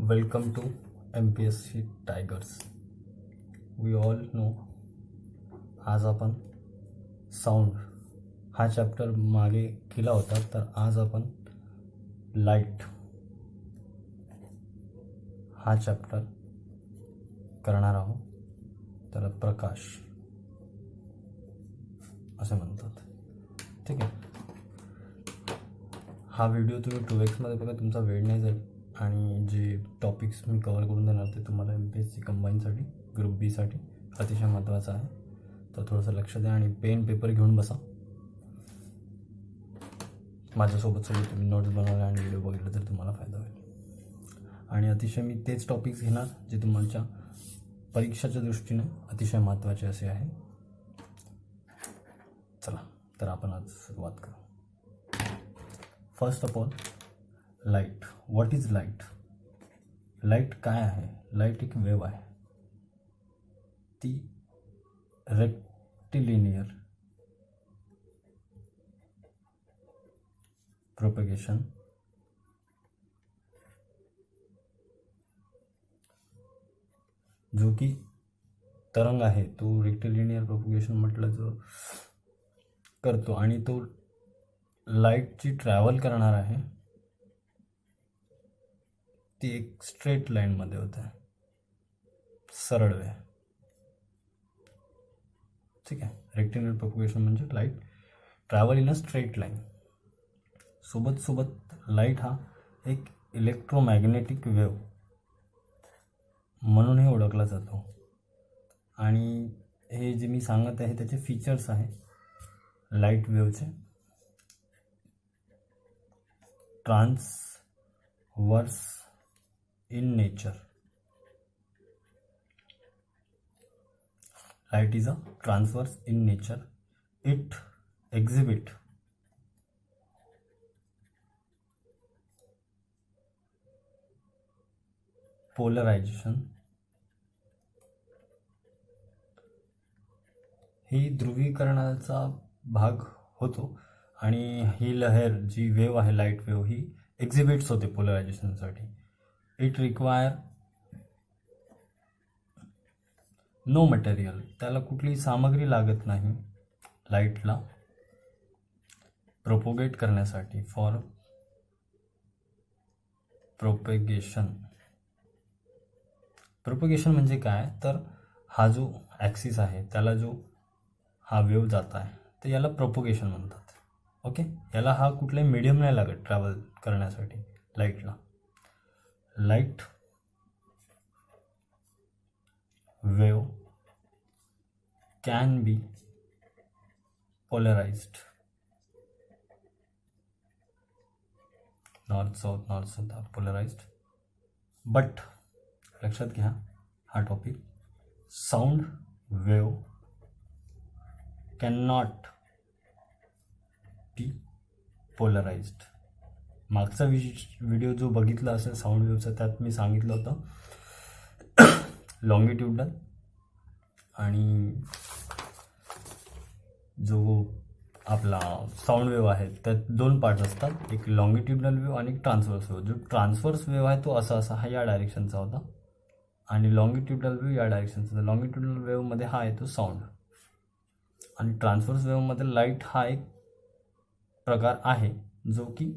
Welcome to MPSC Tigers. We all know आज आपण sound हा चॅप्टर मागे केला होता, तर आज आपण लाईट हा चॅप्टर करणार आहोत. त्याला प्रकाश असे म्हणतात. ठीक आहे. हा व्हिडिओ तुम्ही 2x बघा, तुमचा वेळ नाही जाईल आणि जे टॉपिक्स मी कवर करून देणार ते तुम्हाला MPSC कंबाईनसाठी ग्रुप बीसाठी अतिशय महत्त्वाचं आहे. तर थोडंसं लक्ष द्या आणि पेन पेपर घेऊन बसा. माझ्यासोबत तुम्ही नोट्स बनवले आणि व्हिडिओ बघितलं तर तुम्हाला फायदा होईल. आणि अतिशय मी तेच टॉपिक्स घेणार जे तुमच्या परीक्षेच्या दृष्टीने अतिशय महत्त्वाचे असे आहे. चला तर आपण आज सुरुवात करू. First of all, light. What is light? Light काय आहे? लाईट एक वेव्ह आहे. ती रेक्टिलिनियर प्रोपगेशन जो की तरंग आहे तो रेक्टिलिनियर प्रोपगेशन म्हटलं जो करतो आणि तो लाईटची ट्रॅव्हल करणार आहे ती एक स्ट्रेट लाईनमध्ये होते, सरळ वे. ठीक आहे. रेक्टिलिनियर प्रोपगेशन म्हणजे light travel in a straight line. सोबत लाईट हा एक इलेक्ट्रोमॅग्नेटिक वेव्ह म्हणूनही ओळखला जातो. आणि हे जे मी सांगत आहे त्याचे फीचर्स आहे लाईट वेव्हचे. Transverse in nature. Light is a transverse in nature. It exhibit polarization. ही ध्रुवीकरणाचा भाग होतो आणि ही लहर जी वेव्ह आहे लाईट वेव्ह ही एक्झिबिट्स होते पोलरायझेशनसाठी. It require no material. त्याला कुठली सामग्री लागत नाही लाईटला प्रोपोगेट करण्यासाठी. फॉर प्रोपेगेशन म्हणजे काय, तर हा जो ॲक्सिस आहे त्याला जो हा वेव्ह जात आहे तर याला प्रोपोगेशन म्हणतात. ओके. याला हा कुठलाही मीडियम नाही लागत ट्रॅव्हल करण्यासाठी लाईटला. Light wave can be polarized. North south polarized. But लक्षात घ्या हा topic, sound wave can not be polarized. मागचा व्हिडिओ जो बघितला असेल साऊंड वेव्हचा त्यात मी सांगितलं होतं लॉंगिट्यूडल आणि जो आपला साऊंड वेव्ह आहे त्यात दोन पार्ट्स असतात, एक लॉंगिट्यूडल वेव्ह आणि एक ट्रान्सवर्स वेव्ह. जो ट्रान्सवर्स वेव्ह आहे तो असा हा या डायरेक्शनचा होता आणि लॉंगिट्यूडल वेव्ह या डायरेक्शनचा. लॉंगिट्यूडल वेव्हमध्ये हा येतो साऊंड आणि ट्रान्सवर्स वेव्हमध्ये लाईट हा एक प्रकार आहे जो की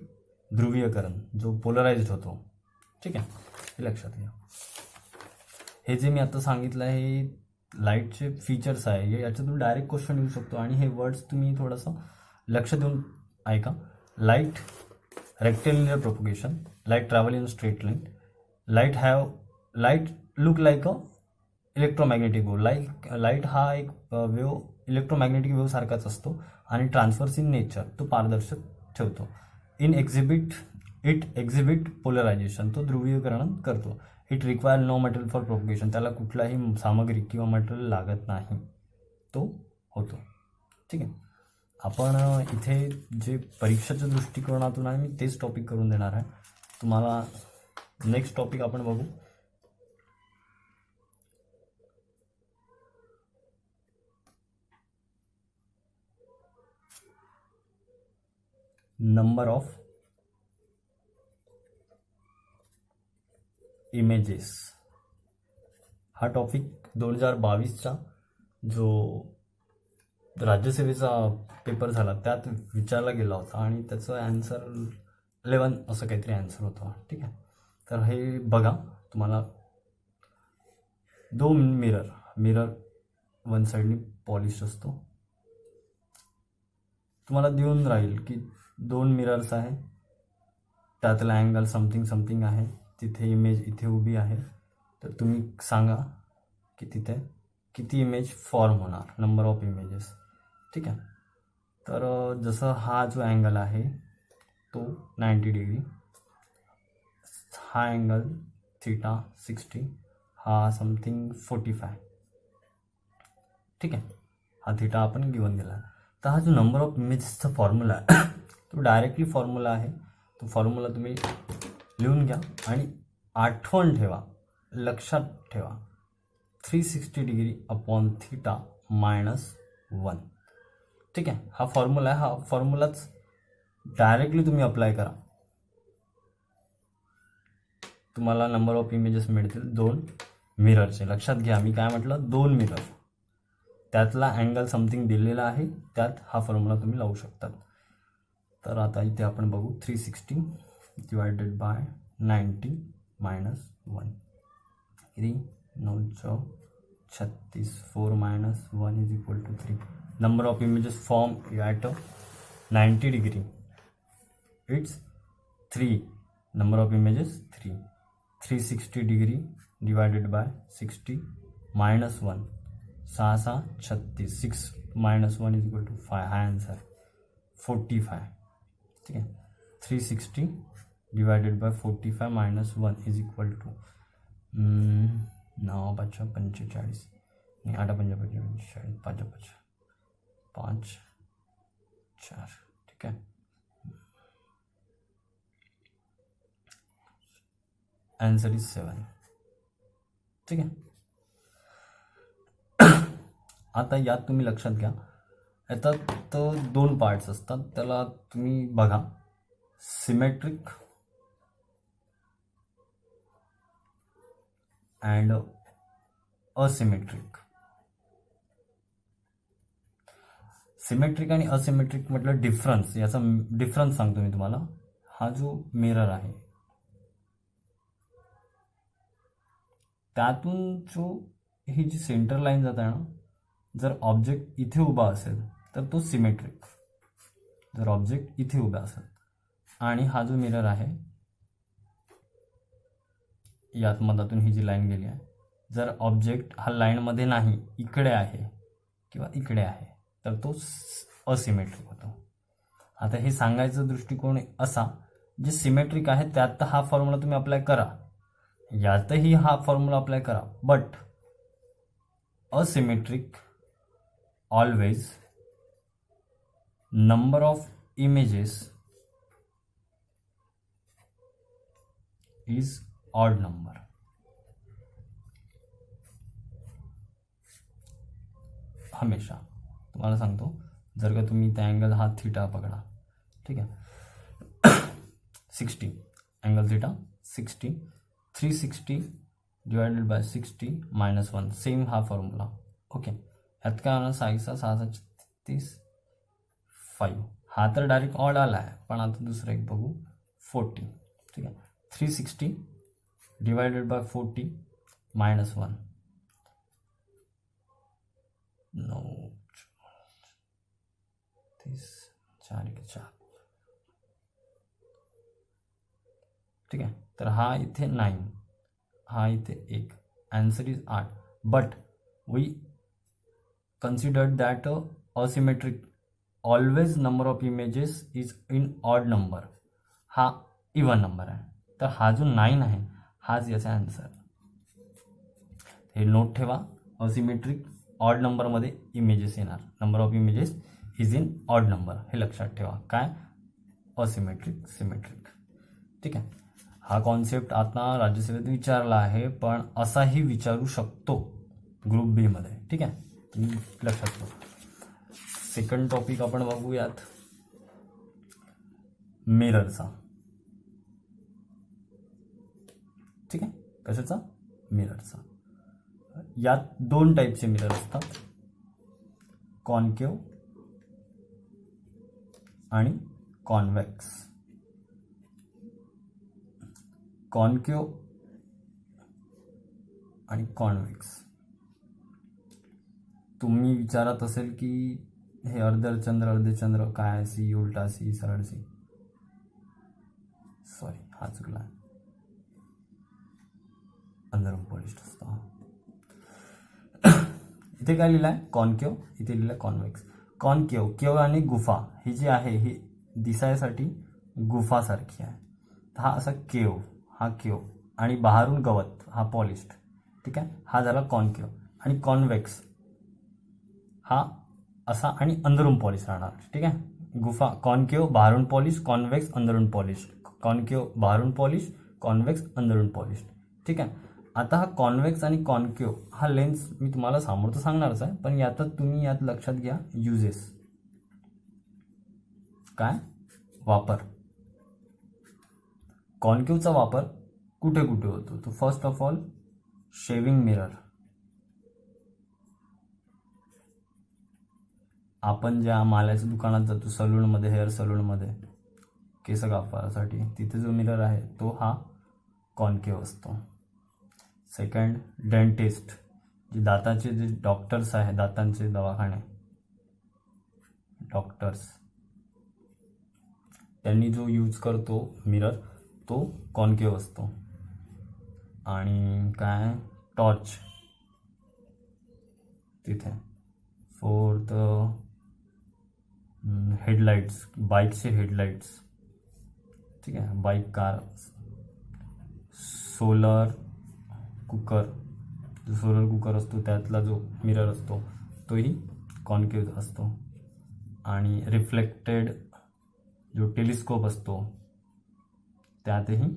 ध्रुवीयकरण, जो पोलराइज्ड होतो. ठीक आहे. हे लक्षात घ्या. हे जे मी आता सांगितलं आहे हे लाईटचे फीचर्स आहे. याच्यातून डायरेक्ट क्वेश्चन येऊ शकतो आणि हे वर्ड्स तुम्ही थोडंसं लक्ष देऊन ऐका. Light rectilinear propagation. Light travel in a straight line. Light look like a electromagnetic wave. Light हा एक वेव्ह इलेक्ट्रोमॅग्नेटिक वेव्ह सारखाच असतो आणि ट्रान्सफर्स इन नेचर तो पारदर्शक ठेवतो. इट एक्झिबिट पोलरायझेशन तो ध्रुवीकरण करतो. It require no material for propagation. त्याला कुठलाही सामग्री किंवा मटेरियल लागत नाही, तो होतो. ठीक आहे. आपण इथे जे परीक्षेच्या दृष्टिकोनातून आहे मी तेच टॉपिक करून देणार आहे तुम्हाला. नेक्स्ट टॉपिक आपण बघू. नंबर ऑफ इमेजेस हा टॉपिक 2022चा जो राज्यसेवेचा पेपर झाला त्यात विचारला गेला होता आणि त्याचं ॲन्सर 11 असं काहीतरी ॲन्सर होतं. ठीक आहे, तर हे बघा. तुम्हाला 2 मिरर वन साईडनी पॉलिश असतो. तुम्हाला देऊन राहील की 2 मिरर्स आहे, त्यातला अँगल समथिंग आहे, तिथे इमेज इथे उभी आहे. तर तुम्ही सांगा की तिथे किती इमेज फॉर्म होणार, नंबर ऑफ इमेजेस. ठीक आहे, तर जसं हा जो अँगल आहे तो 90 डिग्री, हा अँगल थीटा 60, हा समथिंग 45. ठीक आहे, हा थीटा आपण गिवन दिला. तर हा जो नंबर ऑफ इमेजेसचा फॉर्म्युला आहे तो डायरेक्टली फॉर्म्युला आहे. तो फॉर्म्युला तुम्ही लिहून घ्या आणि आठवण ठेवा, लक्षात ठेवा. 360 डिग्री अपॉन थीटा -1. ठीक आहे, हा फॉर्म्युला आहे. हा फॉर्म्युलाच डायरेक्टली तुम्ही अप्लाय करा, तुम्हाला नंबर ऑफ इमेजेस मिळतील 2 मिररचे. लक्षात घ्या, मी काय म्हटलं, 2 मिरर, त्यातला अँगल समथिंग दिलेला आहे, त्यात हा फॉर्म्युला तुम्ही लावू शकतात. तर आता इथे आपण बघू 360 डिवायडेड बाय 90 -1 किती, 9 36, 4 - 1 is equal to 3. Number of images form at 90 degree, it's 3. Number of images 3. 360 degree divided by 60 -1, 6 6 36, 6 - 1 is equal to 5. हा आन्सर 45. ठीक आहे, 360 divided by 45 -1 is equal to 9 5 45 आणि 8 5 45 5 5 4. ठीक आहे, आन्सर इज 7. ठीक आहे, आता यात तुम्ही लक्षात घ्या, याच्यात 2 पार्ट्स असतात, त्याला तुम्ही बघा, सिमेट्रिक अँड असिमेट्रिक. सिमेट्रिक आणि असिमेट्रिक म्हटलं डिफरन्स, याचा डिफरन्स सांगतो मी तुम्हाला. हा जो मिरर आहे त्यातून जो ही जी सेंटर लाईन जात आहे ना, जर ऑब्जेक्ट इथे उभा असेल तर तो सिमेट्रिक, जर ऑब्जेक्ट इथे उभा असेल. आणि हा जो मिरर आहे यात मधातून ही जी लाईन गेली आहे, जर ऑब्जेक्ट हा लाईनमध्ये नाही, इकडे आहे किंवा इकडे आहे, तर तो असिमेट्रिक होतो. आता हे सांगायचा दृष्टिकोन असा, जे सिमेट्रिक आहे त्यात हा फॉर्म्युला तुम्ही अप्लाय करा, यातही हा फॉर्म्युला अप्लाय करा, but asymmetric always number of images is odd number. हमेशा तुम्हाला सांगतो, जर का तुम्ही त्या अँगल हा थीटा पकडा, ठीक आहे, 60 angle theta 60, 360 divided by 60 -1, same हा फॉर्म्युला. ओके, ह्यात काय होणार, 6 6 6 36 5. हा तर डायरेक्ट ऑड आला आहे, पण आता दुसरं एक बघू, 40. ठीक आहे, 360 डिवायडेड बाय 40 -1, 9 30 4 4. ठीक आहे, तर हा इथे 9, हा इथे 1, answer is 8. But we considered that asymmetric always number of images is in odd number. हा इवन नंबर आहे, तर हा जो 9 आहे हाच याचा आन्सर. हे नोट ठेवा, असिमेट्रिक ऑड नंबरमध्ये इमेजेस येणार, number of images is in odd number, हे लक्षात ठेवा. काय, असिमेट्रिक सिमेट्रिक. ठीक आहे, हा कॉन्सेप्ट आता राज्यसेवेत विचारला आहे, पण असाही विचारू शकतो ग्रुप बी मध्ये. ठीक आहे, तुम्ही लक्षात ठेवा. सेकंड टॉपिक आपण बघूयात, मिररचा. ठीक आहे, कशाचा? मिररचा. यात 2 टाईपचे मिरर असतात, कॉन्केव आणि कॉन्व्हेक्स. कॉन्केव आणि कॉन्व्हेक्स. तुम्ही विचारत असेल की हे अर्धचंद्र काय, सी उलटा सी सरळ सी, सॉरी हा चुकला, अंदरून पॉलिश्ड असतो. इथे काय लिहिलं आहे? कॉन्केव, इथे लिहिलं आहे कॉन्व्हेक्स. कॉन्केव, केव आणि गुफा, ही जी आहे ही दिसायसाठी गुफासारखी आहे. हा असा केव, हा केव, आणि बाहेरून गवत, हा पॉलिश्ड. ठीक आहे, हा झाला कॉन्केव. आणि कॉन्व्हेक्स हा असा आणि अंदरून पॉलिश राहणार. ठीक आहे, गुफा कॉन्केव बाहेरून पॉलिश, कॉन्व्हेक्स अंदरून पॉलिश. कॉन्केव बाहेरून पॉलिश, कॉन्व्हेक्स अंदरून पॉलिश. ठीक आहे. आता हा कॉन्व्हेक्स आणि कॉन्केव हा लेन्स मी तुम्हाला समोर तर सांगणारच आहे, पण तुम्ही यात लक्षात घ्या युजेस काय, वापर. कॉन्केवचा वापर कुठे कुठे होतो? तो first of all shaving mirror. आपण ज्या माल्याच्या दुकानात जातो, सलूनमध्ये, हेअर सलूनमध्ये केस कापण्यासाठी, तिथे जो मिरर आहे तो हा कॉन्केव असतो. सेकंड, डेंटिस्ट, जे दाताचे जे डॉक्टर्स आहे, दातांचे दवाखाने, डॉक्टर्स, त्यांनी जो यूज करतो मिरर तो कॉन्केव असतो. आणि काय, टॉर्च तिथे. फोर्थ, हेडलाइट्स, बाईकचे हेडलाइट्स. ठीक आहे, बाईक, कार. सोलर कुकर, जो सोलर कुकर असतो त्यातला जो मिरर असतो तोही कॉन्केव असतो. आणि रिफ्लेक्टेड जो टेलिस्कोप असतो त्यातही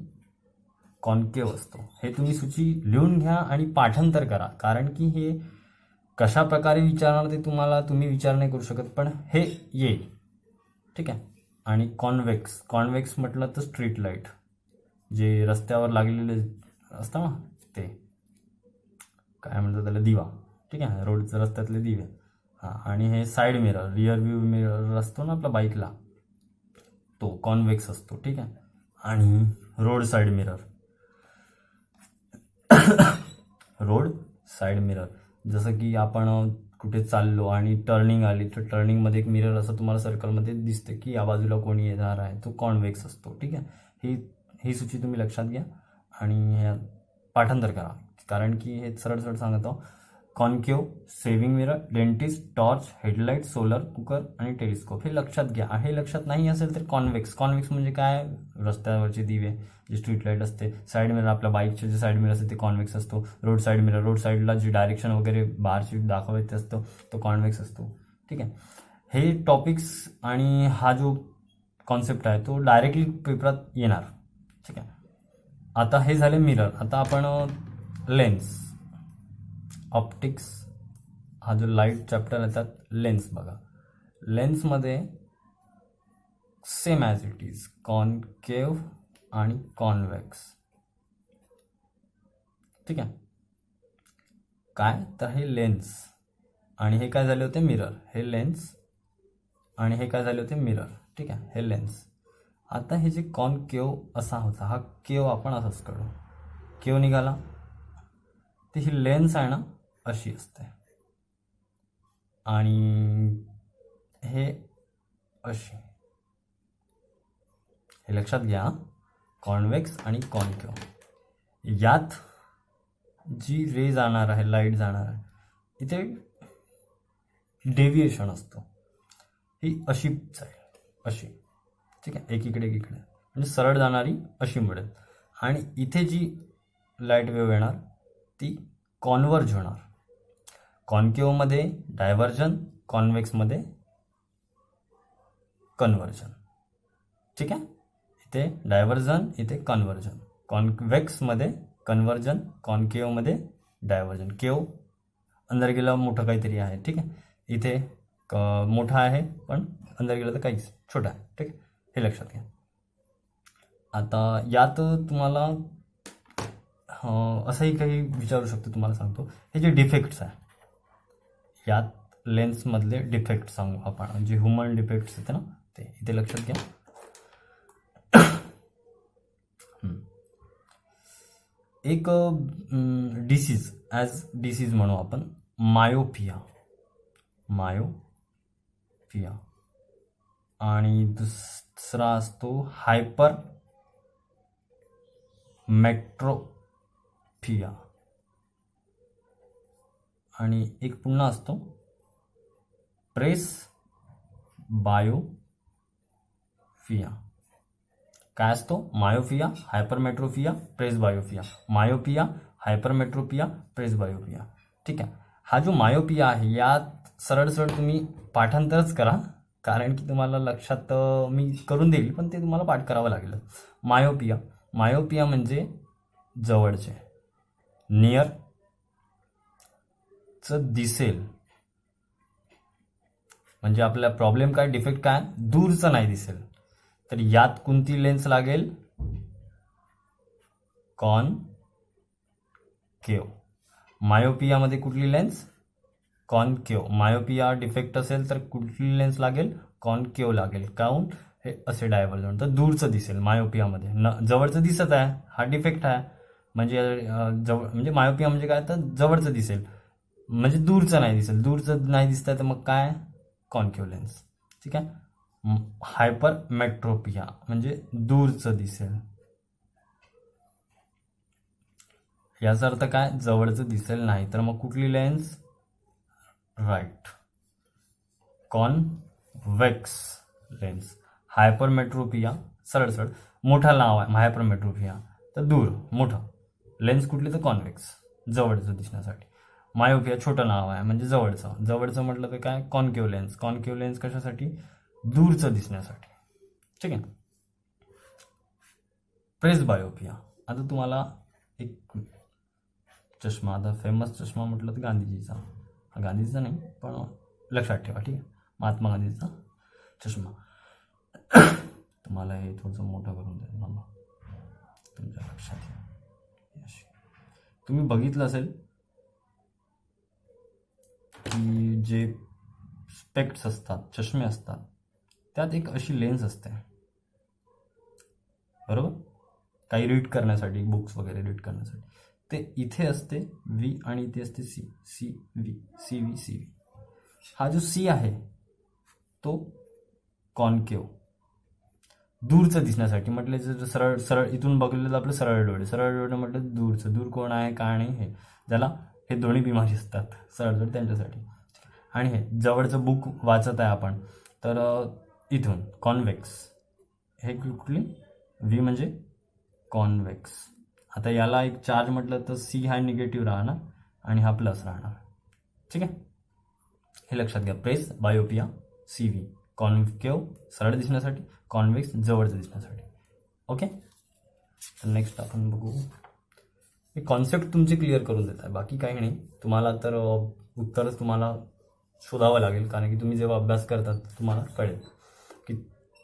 कॉन्केव असतो. हे तुम्ही सूची लिहून घ्या आणि पाठांतर करा, कारण की हे कशा प्रकारे विचारणार ते तुम्ही विचार नाही करू शकत, पण हे येईल. ठीक आहे. आणि कॉन्व्हेक्स म्हटलं तर स्ट्रीट लाईट, जे रस्त्यावर लागलेले असतं ना, ते काय म्हणतात त्याला, दिवा. ठीक आहे, रोडच्या रस्त्यातले दिवे. हां. आणि हे side mirror, rear view mirror असतो ना आपला बाईकला, तो कॉन्व्हेक्स असतो. ठीक आहे. आणि road side mirror, road side mirror, जसं की आपण कुठे चाललो आणि टर्निंग आली तर टर्निंगमध्ये एक मिरर असं तुम्हाला सर्कलमध्ये दिसते की या बाजूला कोणी येणार आहे, तो कॉन्व्हेक्स असतो. ठीक आहे. ही सूची तुम्ही लक्षात घ्या आणि पाठांतर करा, कारण की हे सरळ सांगतो. Concave, saving mirror, dentist, torch, headlight, solar cooker आणि टेलिस्कोप, हे लक्षात घ्या. हे लक्षात नाही असेल तर कॉन्व्हेक्स म्हणजे काय, रस्त्यावरचे दिवे, जे स्ट्रीट लाईट असते. साईड मिरर, आपल्या बाईकचे जे साईड मिरर असते ते कॉन्व्हेक्स असतो. रोड साईड मिरर, रोड साईडला जी डायरेक्शन वगैरे बाहेरची दाखवायचे असतो तो कॉन्व्हेक्स असतो. ठीक आहे. हे टॉपिक्स आणि हा जो कॉन्सेप्ट आहे तो डायरेक्टली पेपरात येणार. ठीक आहे. आता हे झाले मिरर. आता आपण लेन्स, ऑप्टिक्स, हा जो लाईट चॅप्टर आहे त्यात लेन्स बघा. लेन्समध्ये same as it is concave आणि कॉन्व्हेक्स. ठीक आहे. काय तर हे लेन्स आणि हे काय झाले होते, मिरर. हे लेन्स आणि हे काय झाले होते, मिरर. ठीक आहे, हे लेन्स. आता हे जे कॉन्केव असा होता, हा केव आपण असाच करू, केव निघाला. ती ही लेन्स आहे ना अशी असते आणि हे अशी. हे लक्षात घ्या, कॉन्व्हेक्स आणि कॉन्केव. यात जी रे जाणार आहे, लाईट जाणार आहे, इथे डेव्हिएशन असतो. ही अशी जाईल, अशी. ठीक आहे, एकीकडे म्हणजे सरळ जाणारी अशी मिळेल. आणि इथे जी लाईट वेव्ह येणार ती कॉन्व्हर्ज होणार. कॉन्केवमध्ये डायव्हर्जन, कॉन्व्हेक्समध्ये कन्व्हर्जन. ठीक आहे. इथे डायव्हर्जन, इथे कन्व्हर्जन. कॉन्व्हेक्समध्ये कन्व्हर्जन, कॉन्केवमध्ये डायव्हर्जन. केव अंदर गेलं मोठं काहीतरी आहे. ठीक आहे. इथे मोठं आहे पण अंदर गेलं तर काहीच छोटं आहे. ठीक आहे, हे लक्षात घ्या. आता यात तुम्हाला असंही काही विचारू शकतो, तुम्हाला सांगतो. हे जे डिफेक्ट्स आहे, यात लेन्समधले डिफेक्ट सांगू आपण, जे ह्युमन डिफेक्ट्स येते ना ते इथे लक्षात घ्या. एक डिसीज, ॲज डिसीज म्हणू आपण, मायोपिया. आणि दुसरा असतो हायपर मेट्रोपिया. आणि एक पुन्हा असतो प्रेस बायोपिया. काय असतो? Myopia, hypermetropia, presbyopia. Myopia, hypermetropia, presbyopia. ठीक आहे. हा जो मायोपिया आहे, यात सरळ सरळ तुम्ही पाठांतरच करा, कारण की तुम्हाला लक्षात मी करून देईल, पण ते तुम्हाला पाठ करावं लागेल. मायोपिया म्हणजे जवळचे, नियरचं दिसेल. म्हणजे आपला प्रॉब्लेम काय, डिफेक्ट काय, दूरचं नाही दिसेल. तर यात कोणती लेन्स लागेल? कॉनकेव. मायोपियामध्ये कुठली लेन्स? कॉनकेव. मायोपिया डिफेक्ट असेल तर कुठली लेन्स लागेल? कॉनकेव लागेल. काऊन? हे असे डायव्हर्जंट, तर दूरचं दिसेल मायोपियामध्ये. जवळचं दिसत आहे, हा डिफेक्ट आहे. म्हणजे मायोपिया म्हणजे काय, तर जवळचं दिसेल, म्हणजे दूरचं नाही दिसेल. दूरचं नाही दिसतंय तर मग काय? Concave lens. ठीक आहे. हायपरमेट्रोपिया म्हणजे दूरचं दिसेल. याचा अर्थ काय? जवळचं दिसेल नाही. तर मग कुठली lens? Right, convex lens. Hypermetropia सरळ सरळ मोठं नाव आहे, हायपरमेट्रोपिया तर दूर मोठं. लेन्स कुठली? तर कॉन्व्हेक्स, जवळचं दिसण्यासाठी. मायोपिया छोटं नाव आहे, म्हणजे जवळचं म्हटलं तर काय? Concave lens. कॉनकेव लेन्स कशासाठी? दूरचं दिसण्यासाठी. ठीक आहे. प्रेस बायोपिया. आता तुम्हाला एक चष्मा, आता फेमस चष्मा म्हटलं तर गांधीजीचा नाही, पण लक्षात ठेवा. ठीक आहे. महात्मा गांधीचा चष्मा. तुम्हाला हे थोडंसं मोठं करून द्या मामा, तुमच्या लक्षात घ्या. तुम्ही बघितलं असेल की जे स्पेक्ट्स असतात, चष्मे असतात, त्यात एक अशी लेन्स असते, बरोबर? काही रीड करण्यासाठी, बुक्स वगैरे रीड करण्यासाठी. ते इथे असते व्ही आणि इथे असते सी व्ही. हा जो सी आहे तो कॉनकेव, दूरचं दिसण्यासाठी. म्हटलं जर सरळ सरळ इथून बघितलं तर आपलं सरळ डोळे म्हटलं दूरचं. दूर कोण आहे काय नाही, हे ज्याला हे दोन्ही बिमारी असतात सरळ डोळे, त्यांच्यासाठी. आणि हे जवळचं बुक वाचत आहे आपण, तर इथून कॉन्व्हेक्स. हे कुठली? व्ही म्हणजे कॉन्व्हेक्स. आता याला एक चार्ज म्हटलं तर सी हा निगेटिव्ह राहणार आणि हा प्लस राहणार. ठीक आहे. हे लक्षात घ्या. Presbyopia, C V. Concave सरळ दिसण्यासाठी, कॉन्व्हेक्स जवळचं दिसण्यासाठी. ओके. तर नेक्स्ट आपण बघू. हे कॉन्सेप्ट तुमचे क्लिअर करून देत आहे, बाकी काही नाही. तुम्हाला तर उत्तरच तुम्हाला शोधावं लागेल, कारण की तुम्ही जेव्हा अभ्यास करतात तुम्हाला कळेल की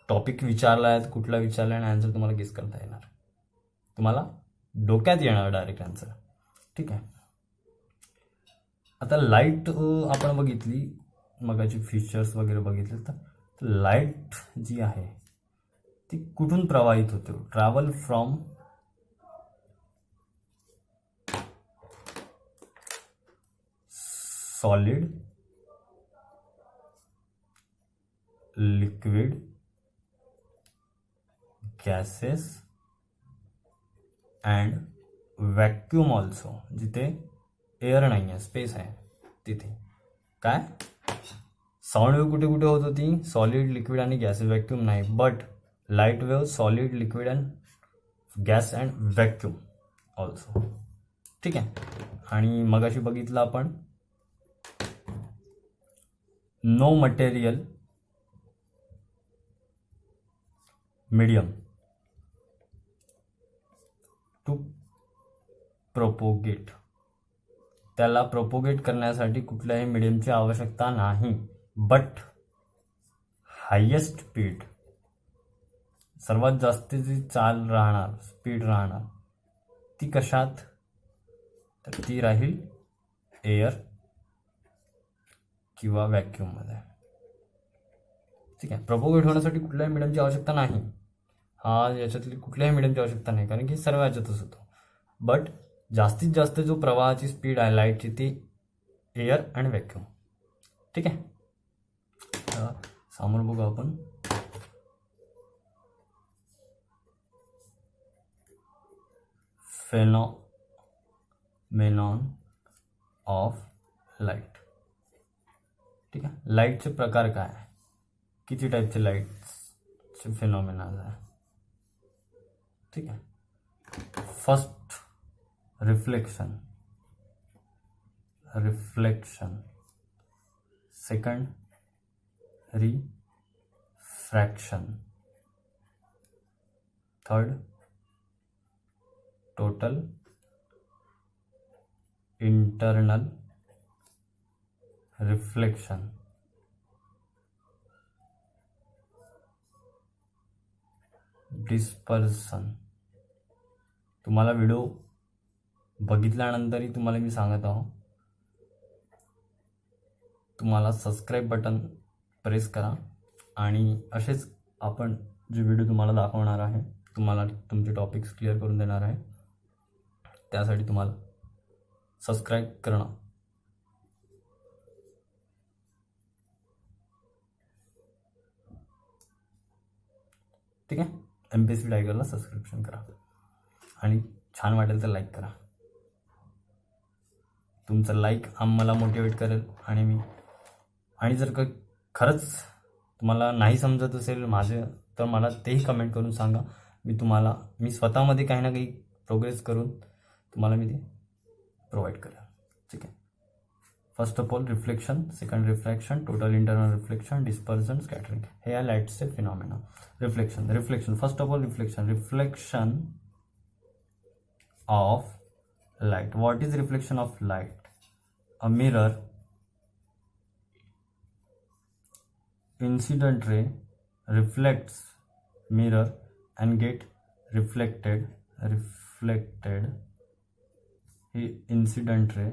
टॉपिक विचारला आहे, कुठला विचारला आहे, आणि आन्सर तुम्हाला गेस करता येणार, तुम्हाला डोक्यात येणार डायरेक्ट आन्सर. ठीक आहे. आता लाईट आपण बघितली, मगाची फीचर्स वगैरे बघितले, तर लाईट जी आहे ती कुठून प्रवाहित होते? Travel from solid, liquid, gases and vacuum also. जिथे एअर नाही आहे, स्पेस आहे, तिथे काय साऊंड वेव्ह कुठे कुठे होत होती? सॉलिड, लिक्विड आणि गॅसेस. व्हॅक्यूम नाही. But light wave solid, liquid and gas and vacuum also. ठीक आहे. आणि मगाशी बघितलं आपण no material medium to propagate. त्याला प्रोपोगेट करण्यासाठी कुठल्याही मीडियमची आवश्यकता नाही. बट हायेस्ट स्पीड, सर्वात जास्त जी चाल राहणार, स्पीड राहणार, ती कशात? तर ती राहील एअर किंवा व्हॅक्यूममध्ये. ठीक आहे. प्रोपोगेट होण्यासाठी कुठल्याही मीडियमची आवश्यकता नाही. याच्यातली कुठल्याही मीडियमची आवश्यकता नाही, कारण की सर्व याच्यातच होतो. बट जास्तीत जास्त जो प्रवाहाची स्पीड आहे लाईटची ती एअर आणि व्हॅक्यूम. ठीक आहे. समोर बघू आपण. Phenomenon of light. ठीक आहे. लाईटचे प्रकार काय आहे, किती टाईपचे लाईटचे फेनॉमेना आहे. ठीक आहे. First reflection, second refraction, third total internal reflection, dispersion. तुम्हाला व्हिडिओ बघितल्यानंतरही तुम्हाला मी सांगत आहो, तुम्हाला सबस्क्राईब बटन प्रेस करा आणि असेच आपण जे व्हिडिओ तुम्हाला दाखवणार आहे, तुम्हाला तुमचे टॉपिक्स क्लिअर करून देणार आहे, त्यासाठी तुम्हाला सबस्क्राईब करणं. ठीक आहे. MPSC टायगरला सबस्क्रिप्शन करा आणि छान वाटेल तर लाईक करा. तुमचं लाईक आम्हाला मोटिवेट करेल. आणि जर का खरंच तुम्हाला नाही समजत असेल माझं, तर मला तेही कमेंट करून सांगा. मी स्वतःमध्ये काही ना काही प्रोग्रेस करून तुम्हाला मी ते प्रोव्हाइड करेल. ठीक आहे. First of all reflection, second refraction, total internal reflection, dispersion, scattering. हे आहे लाईटचे phenomena. Reflection first of all reflection of light. What is reflection of light? A mirror incident ray reflects mirror and get reflected. He incident ray,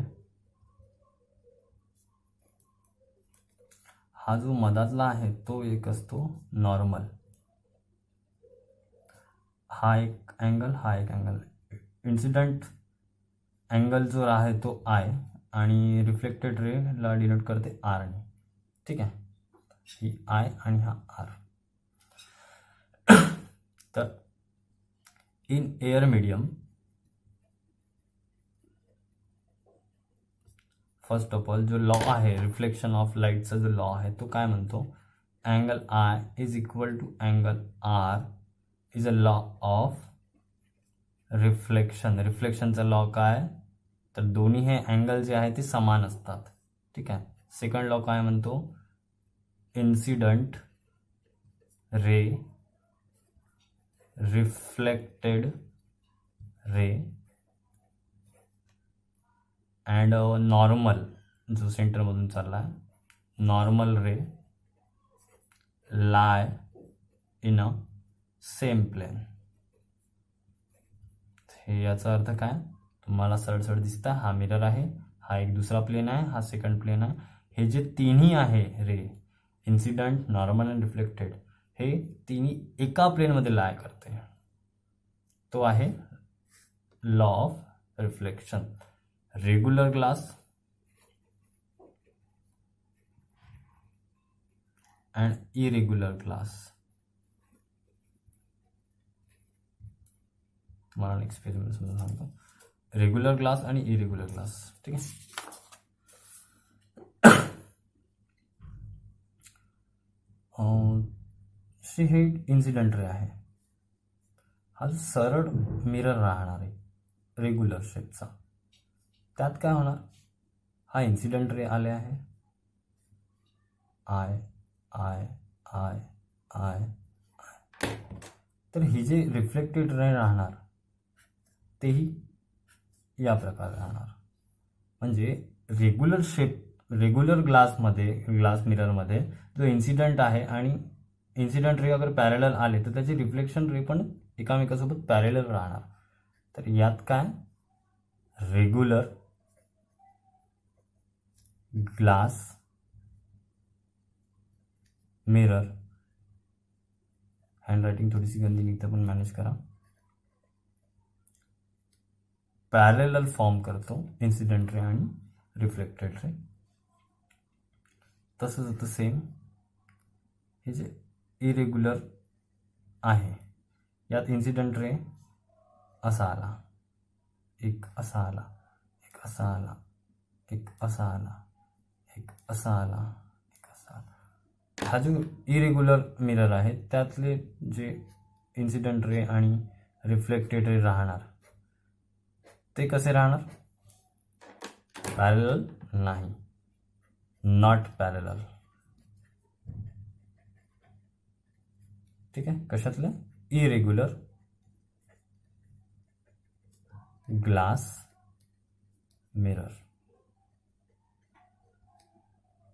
हा जो मधातला आहे तो एक असतो normal. हा एक अँगल. इन्सिडेंट अँगल जो आहे तो आय आणि रिफ्लेक्टेड रेला डिनोट करते आर ने. ठीक आहे. ही आय आणि हा आर. तर in air medium, first of all जो लॉ आहे रिफ्लेक्शन ऑफ लाईटचा जो लॉ आहे तो काय म्हणतो, angle i is equal to angle r is a law of रिफ्लेक्शनचा लॉ काय, तर दोन्ही हे अँगल जे आहे ते समान असतात. ठीक आहे. सेकंड लॉ काय म्हणतो, incident ray reflected ray and normal जो सेंटरमधून चालला आहे, normal ray lie in a same plane. हे याचा अर्थ काय, तुम्हाला सरळ दिसतं, हा मिरर आहे, हा एक दुसरा प्लेन आहे, हा सेकंड प्लेन आहे. हे जे तिन्ही आहे रे, इन्सिडंट, नॉर्मल आणि रिफ्लेक्टेड, हे तिन्ही एका प्लेनमध्ये लाय करते. तो आहे law of reflection. Regular glass and irregular glass. तुम्हाला नेक्स्ट पेजमध्ये समजून सांगतो. रेग्युलर ग्लास आणि इरेग्युलर ग्लास. ठीक आहे. हे इन्सिडेंट रे आहे. हा सरळ मिरर राहणार आहे रेग्युलर शेपचा. त्यात काय होणार, हा इन्सिडेंट रे आले आहे, आय आय आय आय. तर ही जे रिफ्लेक्टेड रे राहणार तेही या प्रकारे राहणार. म्हणजे रेग्युलर ग्लास मिररमध्ये जो इन्सिडंट आहे आणि इन्सिडंट रे अगर पॅरेलल आले तर त्याचे रिफ्लेक्शन रे पण एकामेकासोबत पॅरेलल राहणार. तर यात काय, रेग्युलर ग्लास मिरर, हँडरायटिंग थोडीशी गंदी निघते पण मॅनेज करा. पॅरेलल फॉर्म करतो इन्सिडेंट रे आणि रिफ्लेक्टेड रे. तसंच होतं सेम. हे जे इरेग्युलर आहे यात इन्सिडेंट रे असा आला, एक असा आला, एक असा आला, एक असा आला, एक असा आला, एक असा आला. हा जो इरेग्युलर मिरर आहे त्यातले जे इन्सिडेंट रे आणि रिफ्लेक्टेड रे राहणार ते कसे राहणार? पॅरेलल नाही, नॉट पॅरेलल. ठीक आहे. कशातले? Irregular glass mirror.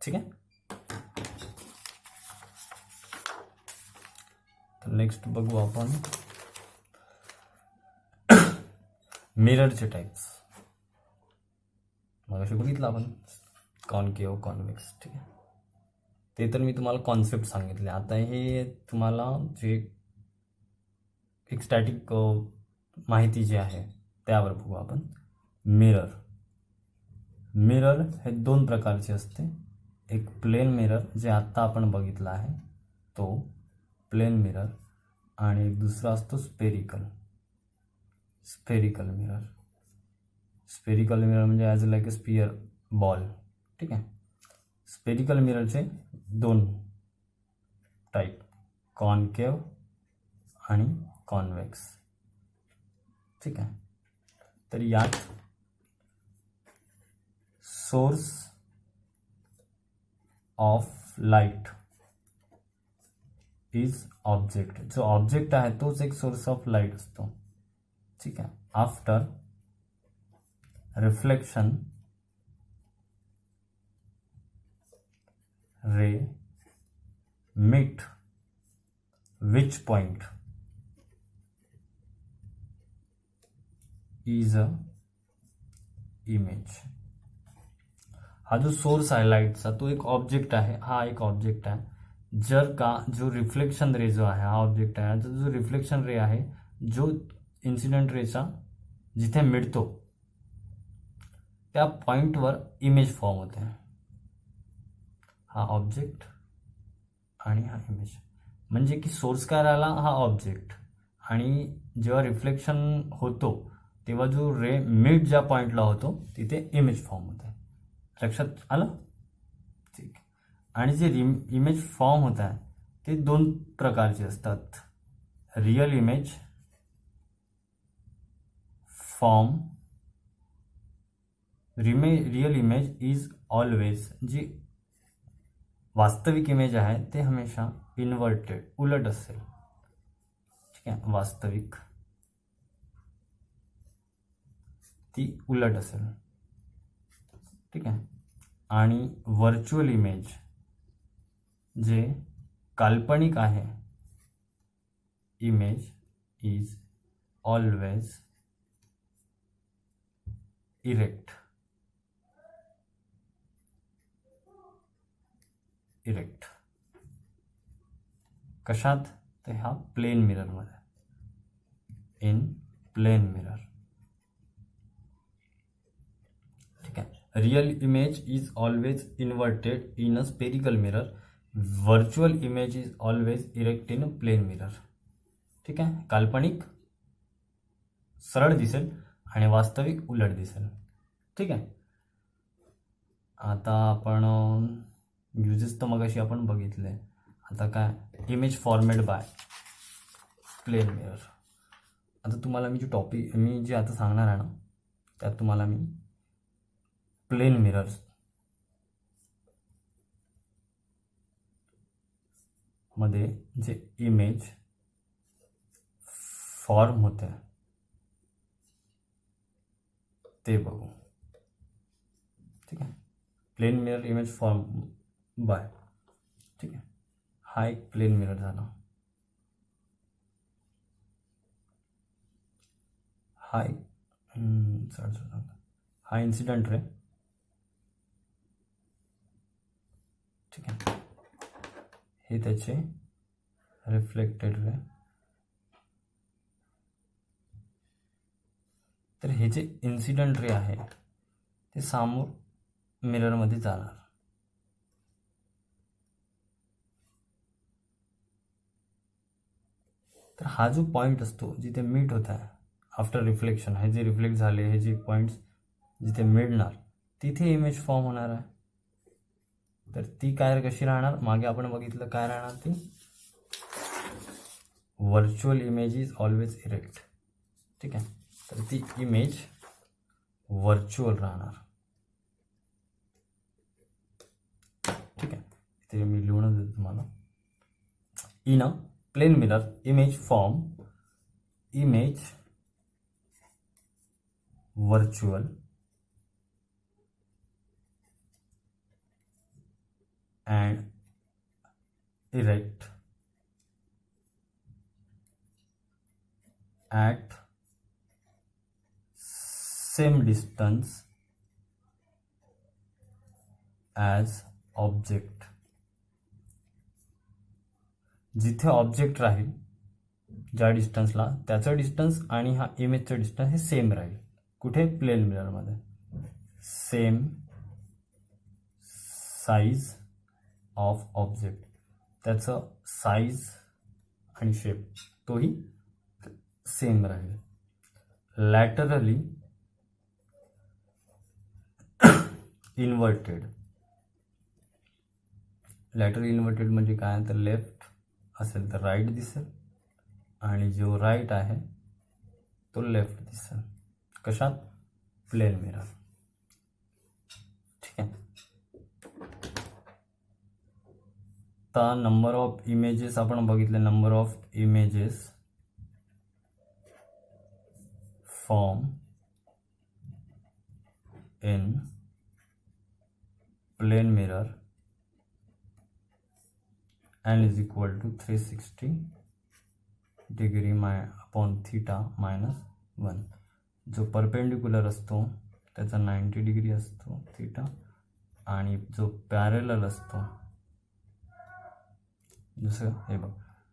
ठीक आहे. तर नेक्स्ट बघू आपण मिररचे टाइप्स. मग असे बघितलं आपण कॉनकेव्ह, कॉन्व्हेक्स. ठीक आहे. ते तर मी तुम्हाला कॉन्सेप्ट सांगितले. आता हे तुम्हाला जे एक स्टॅटिक माहिती जी आहे त्यावर बघू आपण. मिरर. मिरर हे दोन प्रकारचे असते. एक प्लेन मिरर जे आत्ता आपण बघितलं आहे तो प्लेन मिरर, आणि एक दुसरा असतो spherical. Spherical mirror. Spherical mirror म्हणजे as like a sphere ball. ठीक आहे. स्पेरिकल मिररचे दोन टाईप, कॉनकेव्ह आणि कॉन्व्हेक्स. ठीक आहे. तर यात source of light is object. जो ऑब्जेक्ट आहे तोच एक सोर्स ऑफ लाईट असतो. ठीक आहे. After reflection ray meet which point is a image. हा जो सोर्स आहे लाईटचा तो एक ऑब्जेक्ट आहे. हा एक ऑब्जेक्ट आहे. जर का जो रिफ्लेक्शन रे जो आहे हा ऑब्जेक्ट आहे. जो रिफ्लेक्शन रे आहे जो इन्सिडेंट रेचा जिथे मिळतो त्या पॉइंटवर इमेज फॉर्म होते. हा ऑब्जेक्ट आणि हा इमेज. म्हणजे की सोर्स काय राहिला? हा ऑब्जेक्ट. आणि जेव्हा रिफ्लेक्शन होतो तेव्हा जो रे मिड ज्या पॉइंटला होतो तिथे इमेज फॉर्म होते. लक्षात आलं? ठीक. आणि जे इमेज फॉर्म होत आहे ते दोन प्रकारचे असतात. Real image form. Real image is always, जी वास्तविक इमेज आहे ते हमेशा इन्व्हर्टेड, उलट असेल. ठीक आहे. वास्तविक ती उलट असेल. ठीक आहे. आणि व्हर्च्युअल इमेज जे काल्पनिक आहे, image is always erect. Erect कशात? तर ह्या प्लेन मिररमध्ये. In plane mirror. ठीक आहे. Real image is always inverted in a spherical mirror. Virtual image is always erect in a plane mirror. ठीक आहे. काल्पनिक सरळ दिसेल आणि वास्तविक उलट दिसेल. ठीक आहे. आता आपण युजेस तर मगाशी आपण बघितले. आता काय? Image format by plane mirror. आता तुम्हाला मी जे आता सांगणार आहे ना त्यात तुम्हाला मी प्लेन मिरर्स मध्ये जे इमेज फॉर्म होते ते बघू. ठीक आहे. Plane mirror image form by. ठीक आहे. हा एक प्लेन मिरर झाला. हा एक हा इन्सिडेंट रे हे त्याचे रिफ्लेक्टेड रे. तर हे जे इन्सिडंट रे आहे ते समोर मिररमध्ये जाणार. तर हा जो पॉईंट असतो जिथे मीट होत आहे आफ्टर रिफ्लेक्शन, हे जे रिफ्लेक्ट झाले हे जे पॉईंट्स जिथे मिळणार तिथे इमेज फॉर्म होणार आहे. तर ती काय कशी राहणार, मागे आपण बघितलं काय राहणार ती, virtual image is always erect. ठीक आहे, तर ती इमेज व्हर्च्युअल राहणार. ठीक आहे, ते मी लिहून देतो तुम्हाला. In a plane mirror image form image virtual and erect at same distance as object. जिथे ऑब्जेक्ट राहील ज्या डिस्टन्सला त्याचं डिस्टन्स आणि हा इमेजचं डिस्टन्स हे सेम राहील. कुठे, प्लेन मिररमध्ये. सेम साईज ऑफ ऑब्जेक्ट, त्याचं साईज आणि शेप तोही सेम राहील. Laterally inverted. लॅटरली इन्व्हर्टेड म्हणजे काय, तर लेफ्ट असेल तर राईट दिसेल आणि जो राईट आहे तो लेफ्ट दिसेल. कशात, प्लेन मिरर. ठीक आहे, आता नंबर ऑफ इमेजेस आपण बघितले. Number of images form in plane mirror n is equal to 360 degree upon theta -1. जो परपेंडिक्युलर असतो त्याचा 90 डिग्री असतो थीटा, आणि जो पॅरेलल असतो, जसं हे बघ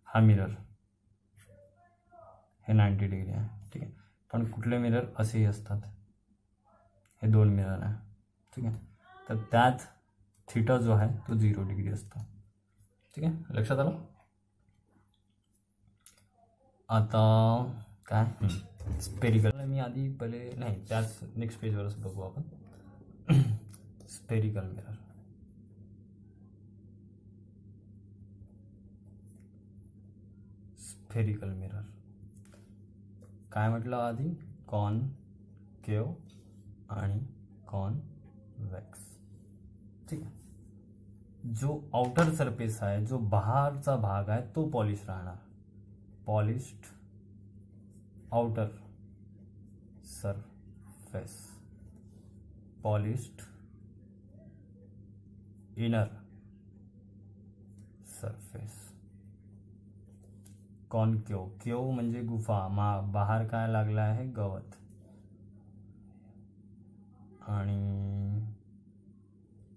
हा मिरर हे 90 डिग्री आहे. ठीक आहे, पण कुठले मिरर असेही असतात, हे 2 मिरर आहे. ठीक आहे, तर त्यात थीटा जो आहे तो 0 डिग्री असतो. ठीक आहे, लक्षात आलं. आता काय, स्पेरिकल. मी आधी पहिले नाही, त्याच नेक्स्ट पेजवरच बघू आपण. Spherical mirror. स्फेरिकल मिरर काय म्हटलं आधी, कॉनकेव आणि कॉन्व्हेक्स. ठीक आहे, जो आउटर सरफेस आहे, जो बाहेरचा भाग आहे तो पॉलिश राहणार. Polished outer surface, polished inner surface. Concave, केव म्हणजे गुफा, बाहेर काय लागलं आहे, गवत. आणि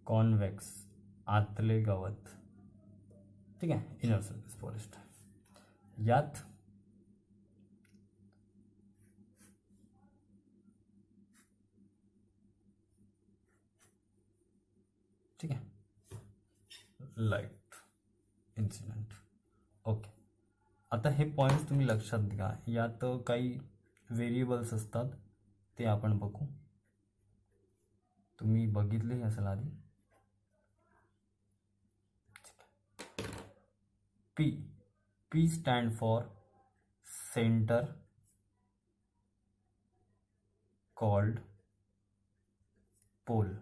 कॉन्व्हेक्स, आतले गवत. ठीक आहे, इनर सरफेस पॉलिश्ड. यात ठीक आहे, लाईट इन्सिडेंट. ओके, आता हे पॉईंट्स तुम्ही लक्षात घ्या. यात काही व्हेरिएबल्स असतात ते आपण बघू. तुम्ही बघितले असेल आधी. P, P stand for centre called pole.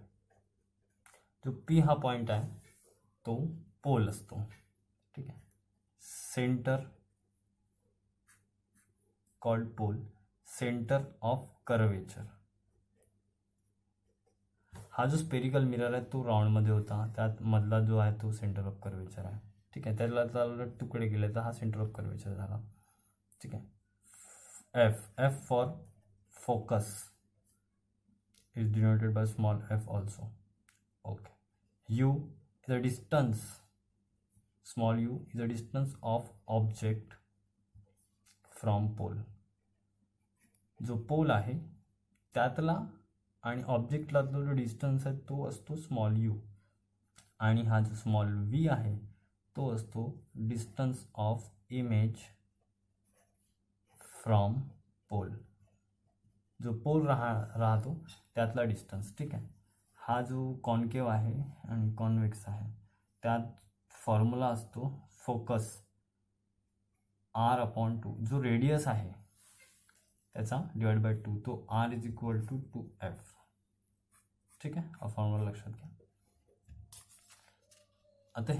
जो पी हा पॉइंट आहे तो पोल असतो. ठीक आहे, centre called pole, centre of curvature. हा जो स्पेरिकल मिरर आहे तो राऊंडमध्ये होता, त्यात मधला जो आहे तो सेंटर ऑफ कर्वेचर आहे. ठीक आहे, त्याला तुकडे केले तर हा सेंटर ऑफ कर्वेचर झाला. ठीक आहे, F, F for focus is denoted by small f also. Okay, u is the distance small u is a distance of object from pole. जो पोल आहे त्यातला आणि ऑब्जेक्टला जो डिस्टन्स आहे तो असतो स्मॉल यू, आणि हा जो स्मॉल व्ही आहे तो असतो distance of image from pole. जो पोल राहतो त्यातला डिस्टन्स. ठीक आहे. हा जो कॉन्केव आहे आणि कॉन्व्हेक्स आहे त्यात फॉर्म्युला असतो फोकस R/2. जो रेडियस आहे त्याचा डिवाइड बाय 2, तो R is equal to 2F. ठीक आहे. हा फॉर्म्युला लक्षात घ्या. आता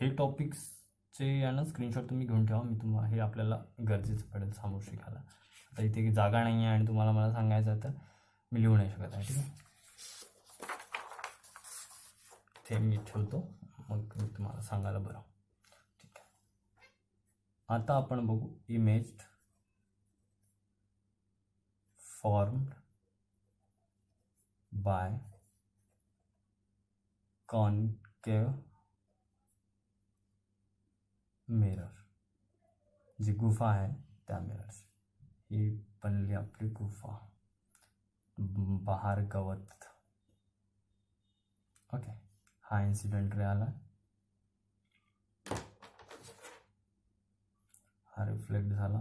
हे टॉपिक्सचे यानं स्क्रीनशॉट तुम्ही घेऊन ठेवा. मी तुम्हाला हे आपल्याला गरजेचं पडेल समोर शिकायला. आता इथे जागा नाही आहे आणि तुम्हाला मला सांगायचं आहे तर मी लिहू नाही शकत आहे. ठीक आहे. ते मी ठेवतो मग मी तुम्हाला सांगायला बरं. ठीक आहे. आता आपण बघू image formed by concave mirror. जी गुफा आहे त्या मिररची. ही बनली आपली गुफा. बाहेर गवत. ओके. हा इन्सिडेंट रे आला, हा रिफ्लेक्ट झाला.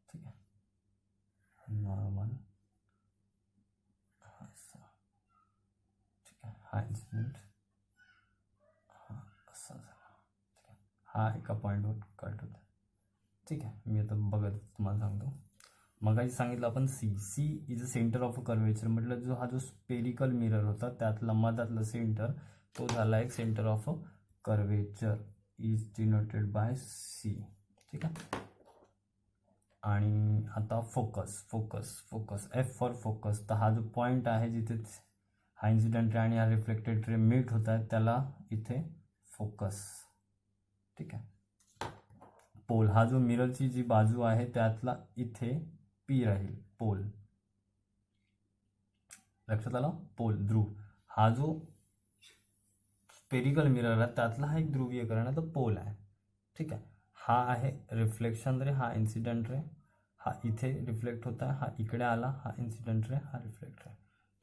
ठीक आहे. नॉर्मल असं. ठीक आहे. हा इन्सिडेंट हा असा झाला. ठीक आहे. हा एका पॉईंटवर कट होता. ठीक आहे. मी आता बघत तुम्हाला सांगतो. मगाशी सांगितलं आपण C is a centre of a curvature. म्हटलं जो हा जो स्पेरिकल मिरर होता त्यातला मधातलं सेंटर तो झाला एक centre of a curvature is denoted by C. ठीक आहे. आणि आता focus focus focus F for focus. तर हा जो पॉईंट आहे जिथे हा इन्सिडेंट रे आणि हा रिफ्लेक्टेड रे मीट होत आहे त्याला इथे फोकस. ठीक आहे. पोल हा जो मिररची जी बाजू आहे त्यातला इथे पी राहील. पोल लक्षात आला. पोल ध्रुव. हा जो स्पेरिकल मिरर आहे त्यातला हा एक ध्रुवीयकरण आहे, तो पोल आहे. ठीक आहे. हा आहे रिफ्लेक्शन रे, हा इन्सिडेंट रे. हा इथे रिफ्लेक्ट होता है, हा इकडे आला, हा इन्सिडेंट रे, हा रिफ्लेक्ट रे.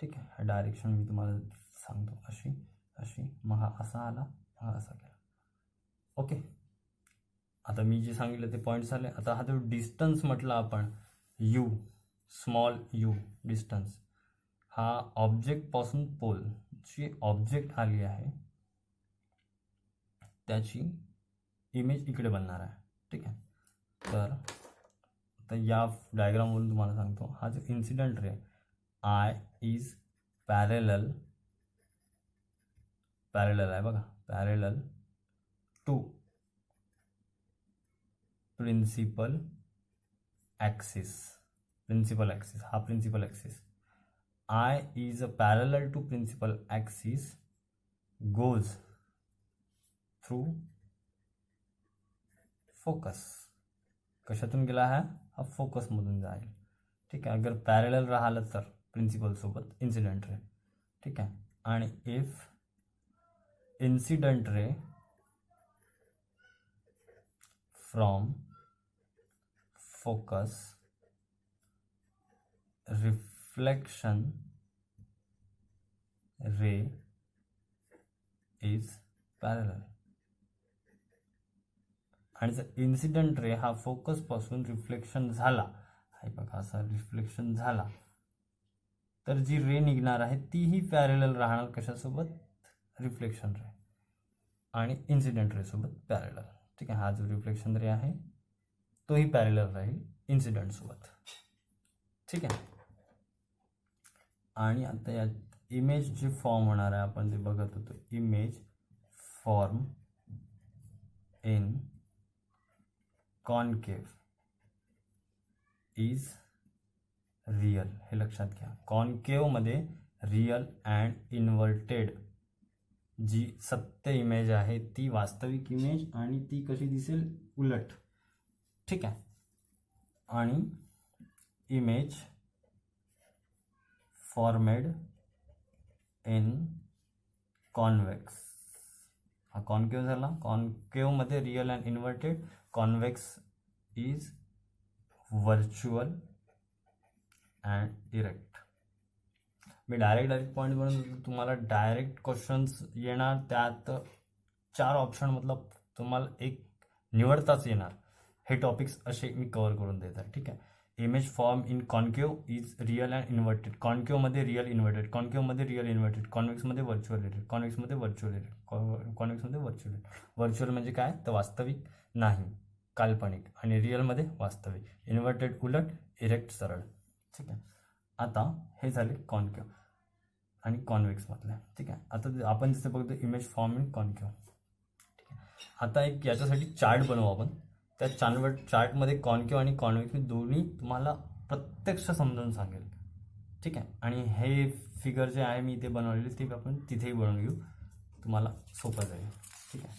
ठीक आहे. हा डायरेक्शन मी तुम्हाला सांगतो. अशी अशी मग हा असा आला, हा असा गेला. ओके. आता मी जे सांगितलं ते पॉईंट्स झाले. आता हा जो डिस्टन्स म्हटला आपण यू, स्मॉल यू डिस्टन्स, हा ऑब्जेक्टपासून पोल जी ऑब्जेक्ट आली आहे त्याची इमेज इकडे बनणार आहे. ठीक आहे. तर आता या डायग्रामवरून तुम्हाला सांगतो. हा जो incident ray I is parallel आहे बघा, पॅरेलल टू प्रिन्सिपल ॲक्सिस. हा principal axis. I is a parallel to principal axis goes through focus. कशातून गेला आहे हा फोकस मधून जाईल. ठीक आहे. अगर पॅरेलल राहिलं तर प्रिन्सिपल सोबत इन्सिडेंट रे. ठीक आहे. आणि if incident ray from focus reflection ray is parallel. आणि जर इन्सिडेंट रे हा फोकसपासून रिफ्लेक्शन झाला, हे बघा असा रिफ्लेक्शन झाला, तर जी रे निघणार आहे तीही पॅरेलल राहणार. कशासोबत? रिफ्लेक्शन रे आणि इन्सिडेंट रे सोबत पॅरेलल. ठीक आहे. हा जो रिफ्लेक्शन रे आहे तोही पॅरेलल राहील इन्सिडेंट सोबत. ठीक आहे. आणि आता या इमेज जे फॉर्म होणार आहे आपण ते बघत होतो. Image form in concave is real. हे लक्षात घ्या. कॉन्केवमध्ये रियल अँड इन्व्हर्टेड जी सत्य इमेज आहे ती वास्तविक इमेज आणि ती कशी दिसेल? उलट. ठीक आहे. आणि इमेज फॉर्मेड इन कॉन्व्हेक्स हा कॉन्केव्ह झाला. कॉन्केव्हमध्ये real and inverted, convex is virtual and erect. मी डायरेक्ट पॉईंट बनवून तुम्हाला डायरेक्ट क्वेश्चन्स येणार, त्यात 4 ऑप्शन मतलब तुम्हाला एक निवडताच येणार. हे टॉपिक्स असे मी कव्हर करून देत आहे. ठीक आहे. Image form in concave is real and inverted. कॉन्केव्हमध्ये रिअल इन्व्हर्टेड, कॉन्केव्हमध्ये रिअल इन्व्हर्टेड, कॉन्व्हेक्समध्ये व्हर्च्युअल इरेक्ट, कॉन्व्हेक्समध्ये व्हर्च्युअल इरेक्ट, कॉन्व्हेक्समध्ये व्हर्च्युअल इरेक्ट. व्हर्च्युअल म्हणजे काय तर वास्तविक नाही, काल्पनिक, आणि रिअलमध्ये वास्तविक. इन्व्हर्टेड उलट, इरेक्ट सरळ. ठीक आहे. आता हे झाले कॉन्केव्ह आणि कॉन्व्हेक्समधले. ठीक आहे. आता आपण जसं बघतो इमेज फॉर्म इन कॉन्केव्ह. ठीक आहे. आता एक याच्यासाठी चार्ट बनवू आपण. त्या चार्टमध्ये कॉन्केव्ह आणि कॉन्व्हेक्स मी दोन्ही तुम्हाला प्रत्यक्ष समजावून सांगेल. ठीक आहे. आणि हे फिगर जे आहे मी इथे बनवलेले ते आपण तिथेही बनवून घेऊ, तुम्हाला सोपं जाईल. ठीक आहे.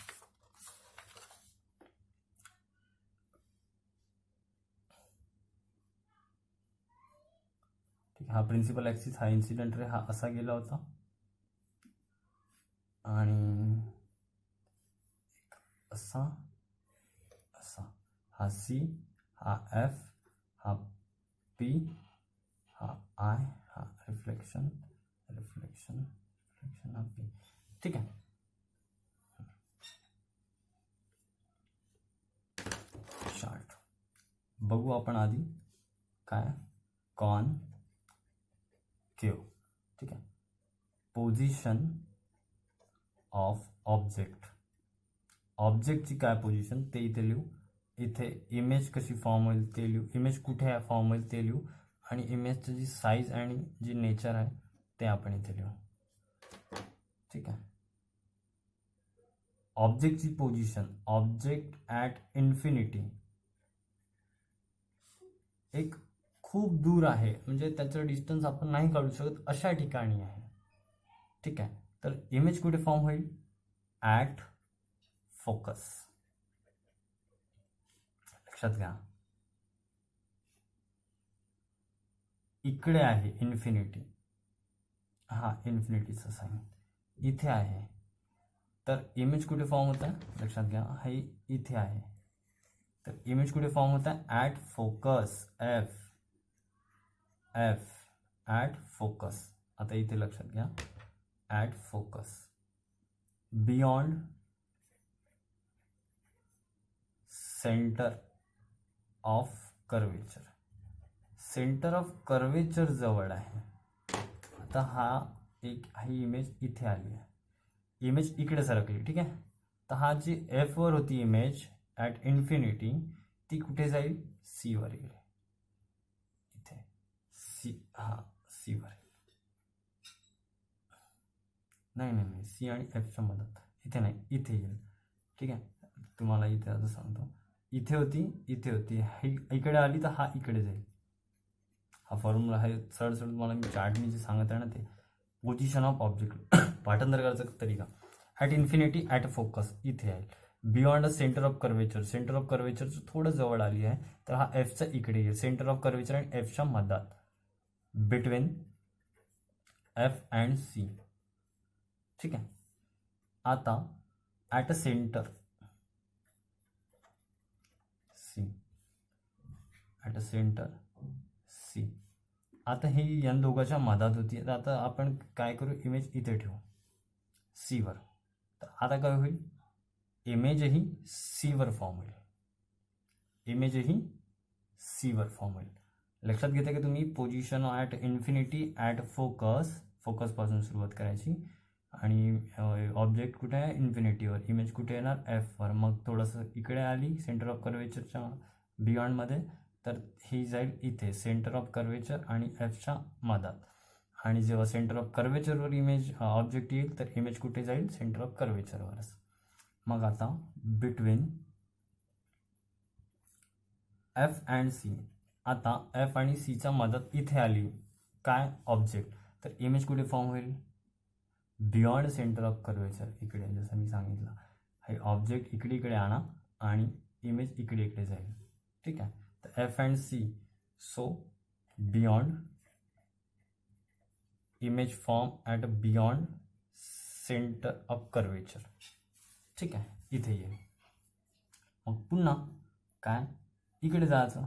ठीक आहे. हा प्रिन्सिपल ॲक्सिस, हा इन्सिडेंट रे हा असा गेला होता, आणि असा असा, हा सी, हा एफ, हा पी, हा आय, हा रिफ्लेक्शन रिफ्लेक्शन रिफ्लेक्शन, हा पी. ठीक आहे. चार्ट बघू आपण आधी काय कॉन केव. ठीक आहे. पोझिशन ऑफ ऑब्जेक्ट, ऑब्जेक्टची काय पोझिशन ते इथे लिहू. इथे इमेज कशी फॉर्म होईल ते लिहू, इमेज कुठे फॉर्म होईल ते लिहू, आणि इमेजची जी साईज आणि जी नेचर आहे ते आपण इथे लिहू. ठीक आहे. ऑब्जेक्टची पोझिशन, ऑब्जेक्ट ॲट इन्फिनिटी एक खूप दूर आहे, म्हणजे त्याचं डिस्टन्स आपण नाही काढू शकत अशा ठिकाणी आहे. ठीक आहे. तर इमेज कुठे फॉर्म होईल, ॲट फोकस. लक्षात घ्या, इकडे आहे इन्फिनिटी, हा इन्फिनिटीचा साईन इथे आहे. तर इमेज कुठे फॉर्म होत आहे, लक्षात घ्या, हे इथे आहे. तर इमेज कुठे फॉर्म होत आहे, at focus, F F at focus. आता इथे लक्षात घ्या, at focus, beyond centre of curvature, centre of curvature जवळ आहे. आता हा एक ही इमेज इथे आली आहे, इमेज इकडे सरकली. ठीक आहे. तर हा जी एफ वर होती इमेज ॲट इन्फिनिटी, ती कुठे जाईल, सी वर येईल. इथे सी, हा सी वर, नाही सी आणि एफच्या मदत, इथे नाही इथे येईल. ठीक आहे. तुम्हाला इथे आता सांगतो, इथे होती इथे होती, ही इकडे आली तर हा इकडे जाईल. हा फॉर्म्युला आहे सरळ तुम्हाला मी चार्टनी जे सांगत आहे ना ते. पोझिशन ऑफ ऑब्जेक्ट पाठांतर करायचा तरीका, ॲट इन्फिनिटी ॲट फोकस इथे आहे. Beyond centre of curvature, centre of कर्वेचरचं थोडं जवळ आली आहे, तर हा एफचा इकडे येईल. सेंटर ऑफ कर्वेचर आणि एफच्या मधात, बिटवीन एफ अँड सी. ठीक आहे. आता at a centre C, at a centre C. आता ही या दोघांच्या मधात होती. तर आता आपण काय करू, इमेज इथे ठेवू सी वर. तर आता काय होईल, इमेजही सी वर फॉर्म होईल, इमेजही सी वर फॉर्म होईल. लक्षात घेता की तुम्ही position at infinity at focus, फोकसपासून सुरुवात करायची, आणि ऑब्जेक्ट कुठे आहे, इन्फिनिटीवर. इमेज कुठे येणार, एफवर. मग थोडंसं इकडे आली सेंटर ऑफ कर्वेचरच्या बियॉन्डमध्ये, तर ही जाईल इथे सेंटर ऑफ कर्वेचर आणि एफच्या मधात. आणि जेव्हा सेंटर ऑफ कर्वेचरवर इमेज ऑब्जेक्ट येईल, तर इमेज कुठे जाईल, सेंटर ऑफ कर्वेचरवरच. मग आता बिटवीन एफ अँड सी, आता एफ आणि सीच्या मदत इथे आली काय, ऑब्जेक्ट, तर इमेज कुठे फॉर्म होईल, बियॉन्ड सेंटर ऑफ कर्वेचर इकडे. जसं मी सांगितलं, हे ऑब्जेक्ट इकडे आणा आणि इमेज इकडे जाईल. ठीक आहे. तर F and C, so beyond image form at beyond centre of curvature. ठीक आहे, इथे ये. मग पुन्हा काय, इकडे जायचं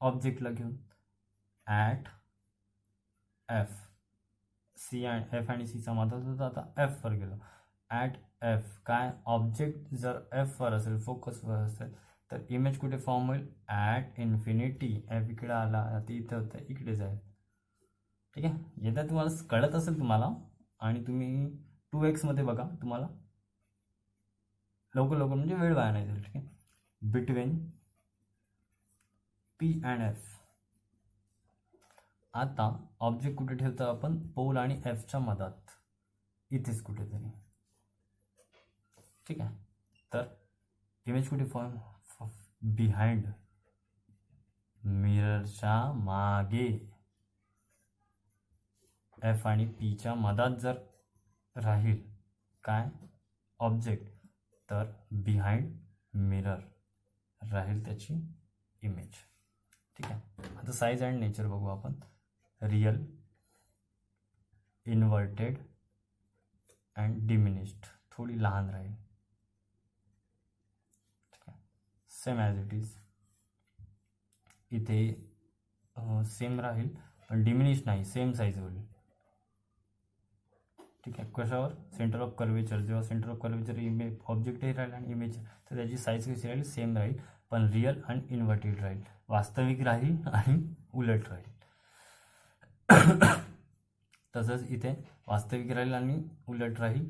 ऑब्जेक्टला घेऊन. ॲट एफ, सी आणि एफ आणि सीचा मधात होता, आता एफवर गेलो. ॲट एफ काय, ऑब्जेक्ट जर एफवर असेल, फोकसवर असेल, तर इमेज कुठे फॉर्म होईल, ॲट इन्फिनिटी. एफ इकडे आला, आता इथे होतं, इकडे जाईल. ठीक आहे, येत्या तुम्हाला कळत असेल तुम्हाला, आणि तुम्ही 2x मध्ये बघा, तुम्हाला लवकर म्हणजे वेळ वाया नाही जाईल. ठीक आहे, बिटवीन पी अँड एफ. आता ऑब्जेक्ट कुठे ठेवतो आपण, पोल आणि एफच्या मधात, इथेच कुठेतरी. ठीक आहे, तर इमेज कुठे फॉर्म, बिहाइंड, मिररच्या मागे. एफ आणि पीच्या मधात जर राहील काय ऑब्जेक्ट, तर बिहाइंड मिरर राहील त्याची इमेज. ठीक आहे, आता साईज अँड नेचर बघू आपण. रियल, इन्व्हर्टेड अँड डिमिनिश्ड, थोडी लहान राहील. ठीक आहे, सेम ॲज इट इज. इथे सेम राहील पण डिमिनिश नाही, सेम साईज होईल. ठीक आहे, कशावर, सेंटर ऑफ कर्वेचर. जेव्हा सेंटर ऑफ कर्वेचर इमेज ऑब्जेक्टही राहील आणि इमेज, तर त्याची साईज कशी राहील, सेम राहील, पण रिअल आणि इन्व्हर्टेड राहील. वास्तविक राहील आणि उलट राहील. तसंच इथे वास्तविक राहील आणि उलट राहील,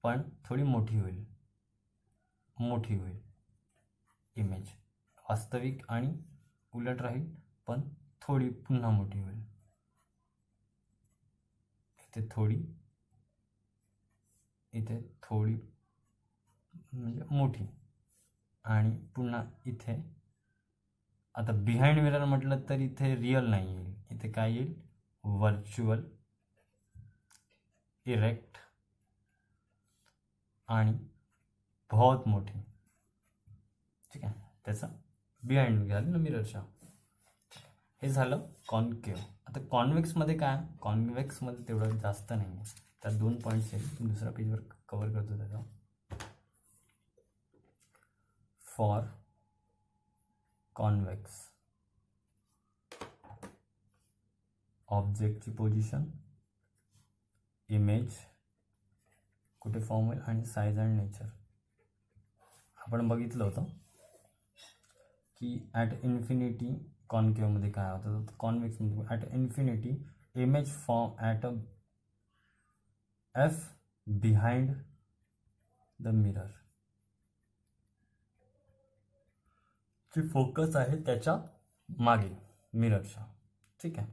पण थोडी मोठी होईल इमेज. वास्तविक आणि उलट राहील, पण थोडी पुन्हा मोठी होईल. इथे थोडी म्हणजे मोठी, आणि पुन्हा इथे. आता बिहाइंड मिरर म्हटलं तर इथे रिअल नाही येईल, इथे काय येईल, व्हर्च्युअल, इरेक्ट आणि बहुत मोठी. ठीक आहे, त्याचा बिहाइंड झालं ना मिररच्या. हे झालं कॉन्केव्ह. आता कॉन्व्हेक्समध्ये काय, कॉन्व्हेक्समध्ये तेवढं जास्त नाही आहे, त्यात 2 पॉईंट्स आहेत, दुसऱ्या पेजवर कवर करतो त्याचा. फॉर कॉन्व्हेक्स, ऑब्जेक्टची पोझिशन, इमेज कुठे फॉर्म होईल, आणि साईज अँड नेचर. आपण बघितलं होतं की ॲट इन्फिनिटी कॉन्केव्हमध्ये काय होतं, तर कॉन्व्हेक्समध्ये at infinity image form at a F behind the mirror. जी फोकस आहे त्याच्या मागे, मिररच्या. ठीक आहे,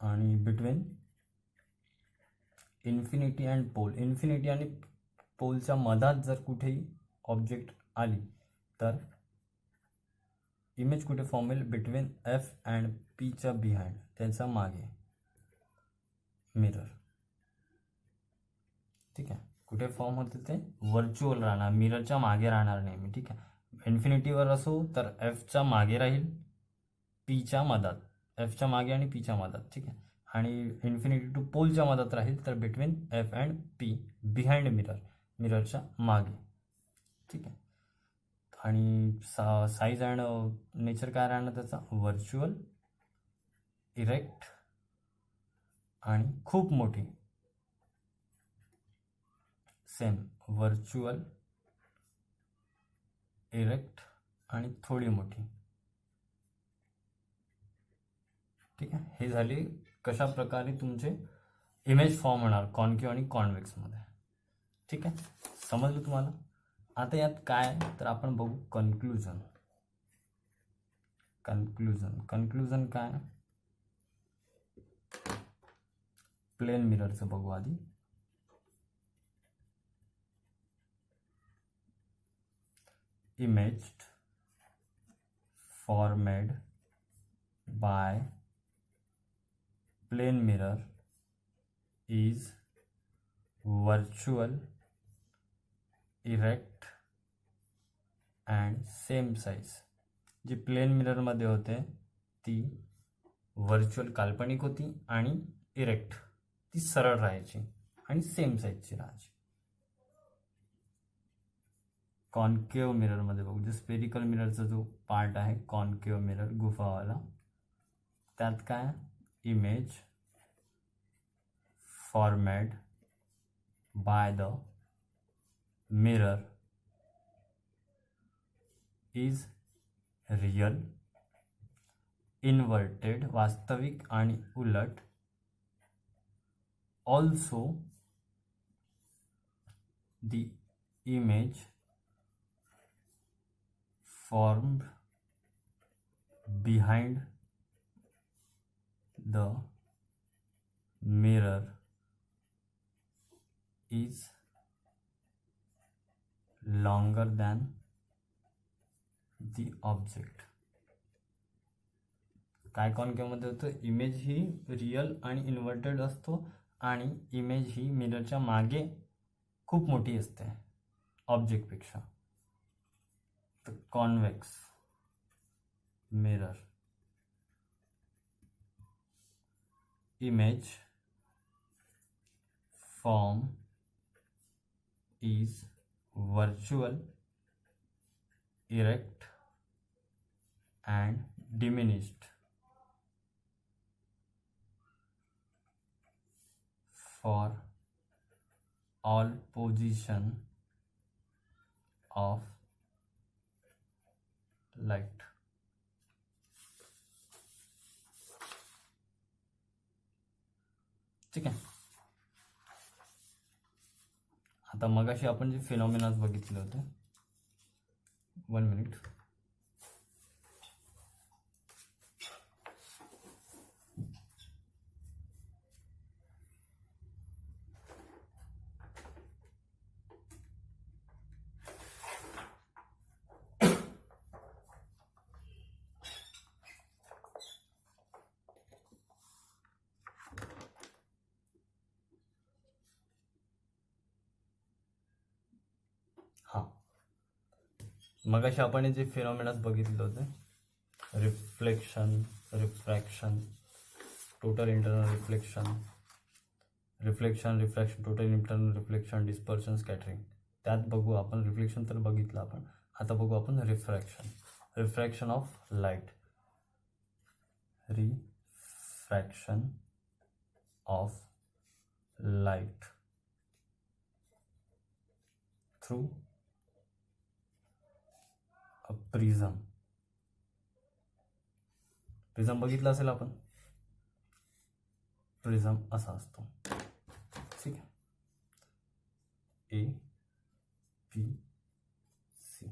आणि between infinity and pole. Infinity आणि पोलच्या मधात जर कुठेही ऑब्जेक्ट आली, तर इमेज कुठे फॉर्म होईल, बिटवीन एफ अँड पीच्या बिहाइंड, त्याच्या मागे मिरर. ठीक आहे, कुठे फॉर्म होते ते व्हर्च्युअल राहणार, मिररच्या मागे राहणार नेहमी. ठीक आहे, इन्फिनिटीवर असो तर एफच्या मागे राहील, पीच्या मधात, एफच्या मागे आणि पीच्या मधात. ठीक आहे, आणि इन्फिनिटी टू पोलच्या मधात राहील तर between F and P, behind mirror, मिररच्या मागे. ठीक आहे, आणि साईज अँड नेचर काय राहणार त्याचा, व्हर्च्युअल, इरेक्ट आणि खूप मोठी. सेम व्हर्च्युअल, इरेक्ट आणि थोडी मोठी. ठीक आहे, हे झाले कशा प्रकारे तुमचे इमेज फॉर्म होणार कॉन्केव्ह आणि कॉन्व्हेक्समध्ये. ठीक आहे, समजलं तुम्हाला. आता यात काय, तर आपण बघू कन्क्लुजन. कन्क्लुजन काय, प्लेन मिररचं बघू आधी. Image formed by plane mirror is virtual, erect and same size. जी प्लेन मिररमध्ये होते ती व्हर्च्युअल काल्पनिक होती आणि इरेक्ट ती सरळ राहायची आणि सेम साईजची राहायची. कॉन्केव्ह मिररमध्ये बघू, जो स्पेरिकल मिररचा जो पार्ट आहे कॉन्केव्ह मिरर गुफावाला, त्यात काय image format by the mirror is real, inverted वास्तविक आणि उलट, also the image formed behind the mirror is longer than the object. काय कॉन्केव्हमध्ये होतं, इमेज ही रियल आणि इन्व्हर्टेड असतो आणि इमेज ही मिररच्या मागे खूप मोठी असते ऑब्जेक्टपेक्षा. The convex mirror image form is virtual, erect and diminished for all position of light. ठीक आहे. आता मगाशी आपण जे फिनॉमिनाज बघितले होते, 1 मिनिट. मगाशी आपण जे फिनॉमिनाज बघितले होते, reflection, refraction, total internal reflection, refraction, total internal reflection, dispersion, scattering. त्यात बघू आपण, रिफ्लेक्शन तर बघितलं आपण, आता बघू आपण refraction. Refraction of light, refraction of light through prism. Prism बघितलं असेल आपण, प्रिझम असा असतो. ठीक आहे. A B C.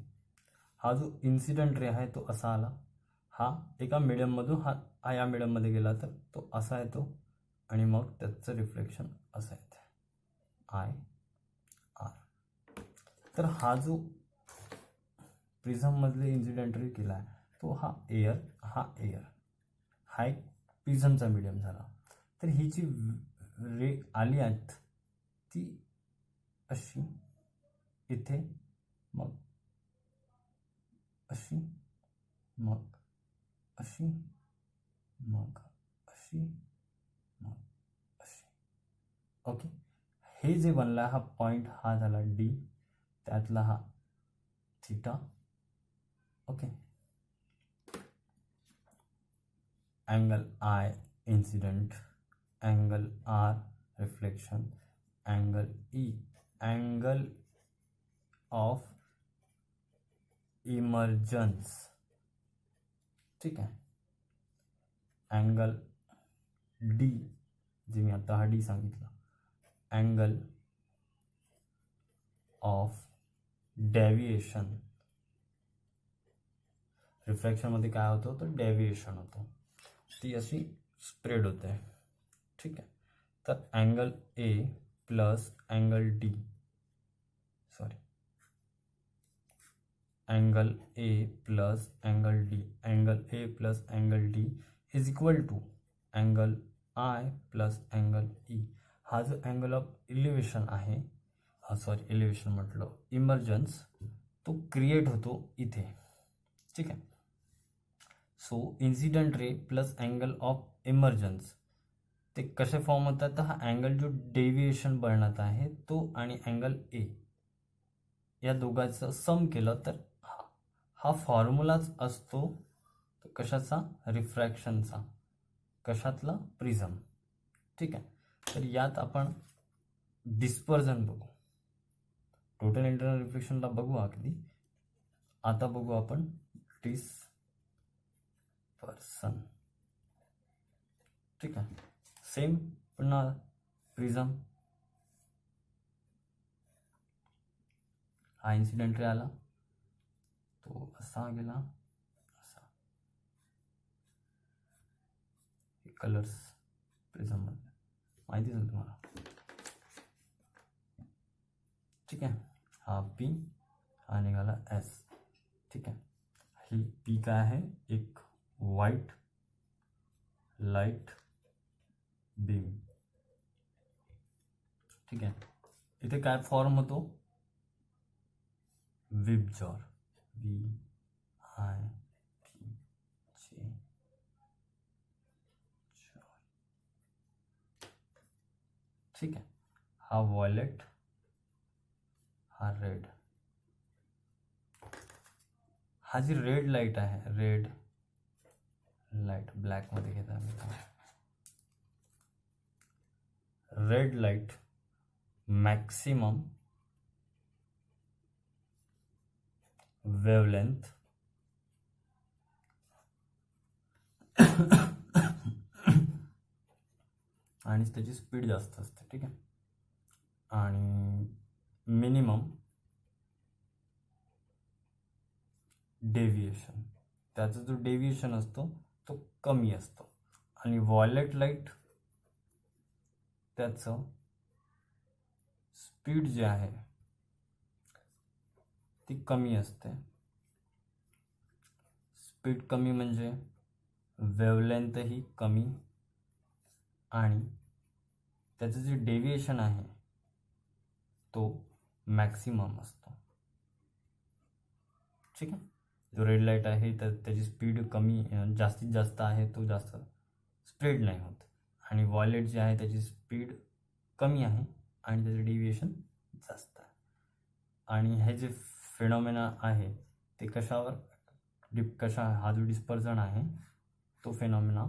हा जो इन्सिडेंट रे आहे तो असा आला, हा एका मिडियममधून हा या मिडियममध्ये गेला तर तो असा येतो आणि मग त्याचं रिफ्लेक्शन असं येते आय आर. तर हा जो प्रिझममधले इन्सिडेंट रे केला आहे तो हा एअर हा एक प्रिझमचा मीडियम झाला. तर ही जी रे आली आहेत ती अशी इथे, मग अशी, मग अशी, मग अशी, मग अशी. ओके. हे जे बनला हा पॉईंट हा झाला डी, त्यातला हा theta. Okay. Angle I incident, angle R reflection, angle E angle of emergence. ठीक आहे. अँगल डी, जे मी आता हा डी सांगितलं, अँगल ऑफ डेव्हिएशन. रिफ्रॅक्शनमध्ये काय होतं तर डेव्हिएशन होतं, ती अशी स्प्रेड होते. ठीक आहे. तर angle A plus angle D, sorry, angle A plus angle D, angle A plus angle D is equal to angle I plus angle E. हा जो अँगल ऑफ इलिव्हेशन आहे, इलिव्हेशन म्हटलं, इमर्जन्स, तो क्रिएट होतो इथे. ठीक आहे. So incident ray plus angle of emergence ते कसे फॉर्म होतात, तर हा अँगल जो डेव्हिएशन बनत आहे तो आणि अँगल ए या दोघांचं सम केलं तर हा फॉर्म्युलाच असतो कशाचा, रिफ्रॅक्शनचा. कशातला, प्रिझम. ठीक आहे. तर यात आपण डिस्पर्जन बघू, टोटल इंटरनल रिफ्लेक्शनला बघू अगदी. आता बघू आपण डिस्पर्सन. ठीक आहे. सेम पुन्हा प्रिझम, हा इन्सिडेंट रे आला, तो असा गेला, असा. कलर्स प्रिझम मध्ये माहितीच आहे तुम्हाला. ठीक आहे. हा पी, हा निघाला एस. ठीक आहे. ही पी काय आहे, एक व्हाईट लाईट बीम. ठीक आहे. इथे काय फॉर्म होतो, विबजॉर, VIBJ. ठीक आहे. हा व्हायलेट, हा रेड. हा जी रेड लाईट आहे, रेड लाईट ब्लॅक मध्ये घेता मी. रेड लाईट मॅक्सिमम वेवलेंथ आणि त्याची स्पीड जास्त असते. ठीक आहे. आणि मिनिमम डेव्हिएशन, त्याचा जो डेव्हिएशन असतो तो कमी असतो. आणि व्हायलेट लाईट त्याचं स्पीड जे आहे ती कमी असते. स्पीड कमी म्हणजे वेवलेंथही कमी आणि त्याचं जे डेव्हिएशन आहे तो मॅक्सिमम असतो. ठीक आहे. जो रेड लाईट आहे तर त्याची स्पीड कमी, जास्तीत जास्त आहे, तो जास्त स्प्रेड नाही होत. आणि व्हायलेट जे आहे त्याची स्पीड कमी आहे आणि त्याचं डेव्हिएशन जास्त आहे. आणि हे जे फिनॉमिना आहे ते कशावर हा जो डिस्पर्जन आहे तो फिनॉमिना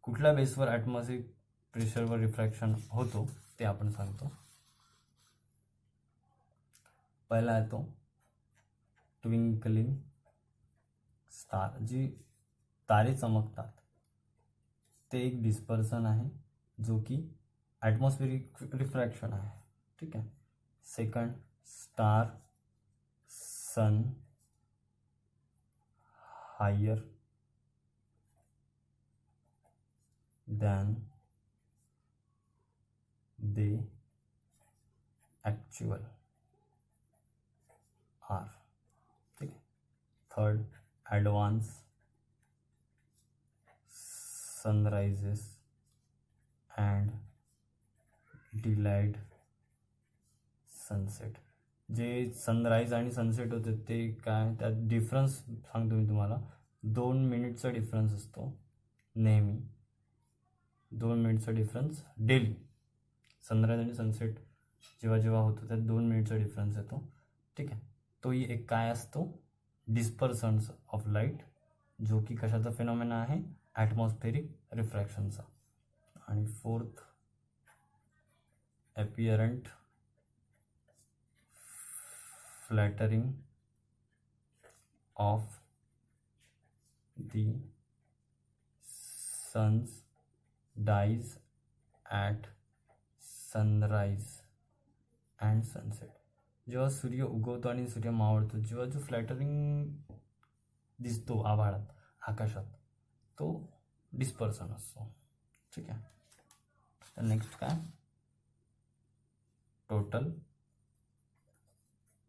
कुठल्या बेसवर ॲटमॉस्फिअरिक प्रेशरवर रिफ्रॅक्शन होतो ते आपण सांगतो. पहिला येतो ट्विंकलिंग स्टार. जी तारे चमकतात ते एक डिस्पर्सन आहे जो की ॲटमॉस्फिअरिक रिफ्रॅक्शन आहे. ठीक आहे. Second, star sun higher than they actual are. ठीक आहे. Third, advance sunrises and delayed sunset. जे सनराईज आणि सनसेट होते ते काय, त्यात डिफरन्स सांगतो मी तुम्हाला. 2 मिनिटचा डिफरन्स असतो नेहमी, 2 मिनिटचा डिफरन्स डेली. सनराईज आणि सनसेट जेव्हा जेव्हा होतो त्यात 2 मिनिटचा डिफरन्स येतो. ठीक आहे. तोही एक काय असतो, डिस्पर्सन्स ऑफ लाईट, जो की कशाचा फिनॉमिना आहे, ॲटमॉस्फेरिक रिफ्रॅक्शनचा. आणि fourth, apparent flattering of the sun's dies at sunrise and sunset. जेव्हा सूर्य उगवतो आणि सूर्य मावळतो, जेव्हा जो फ्लॅटरिंग दिसतो आभाळात, आकाशात, तो डिस्पर्सन असतो. ठीक आहे. तर नेक्स्ट काय, total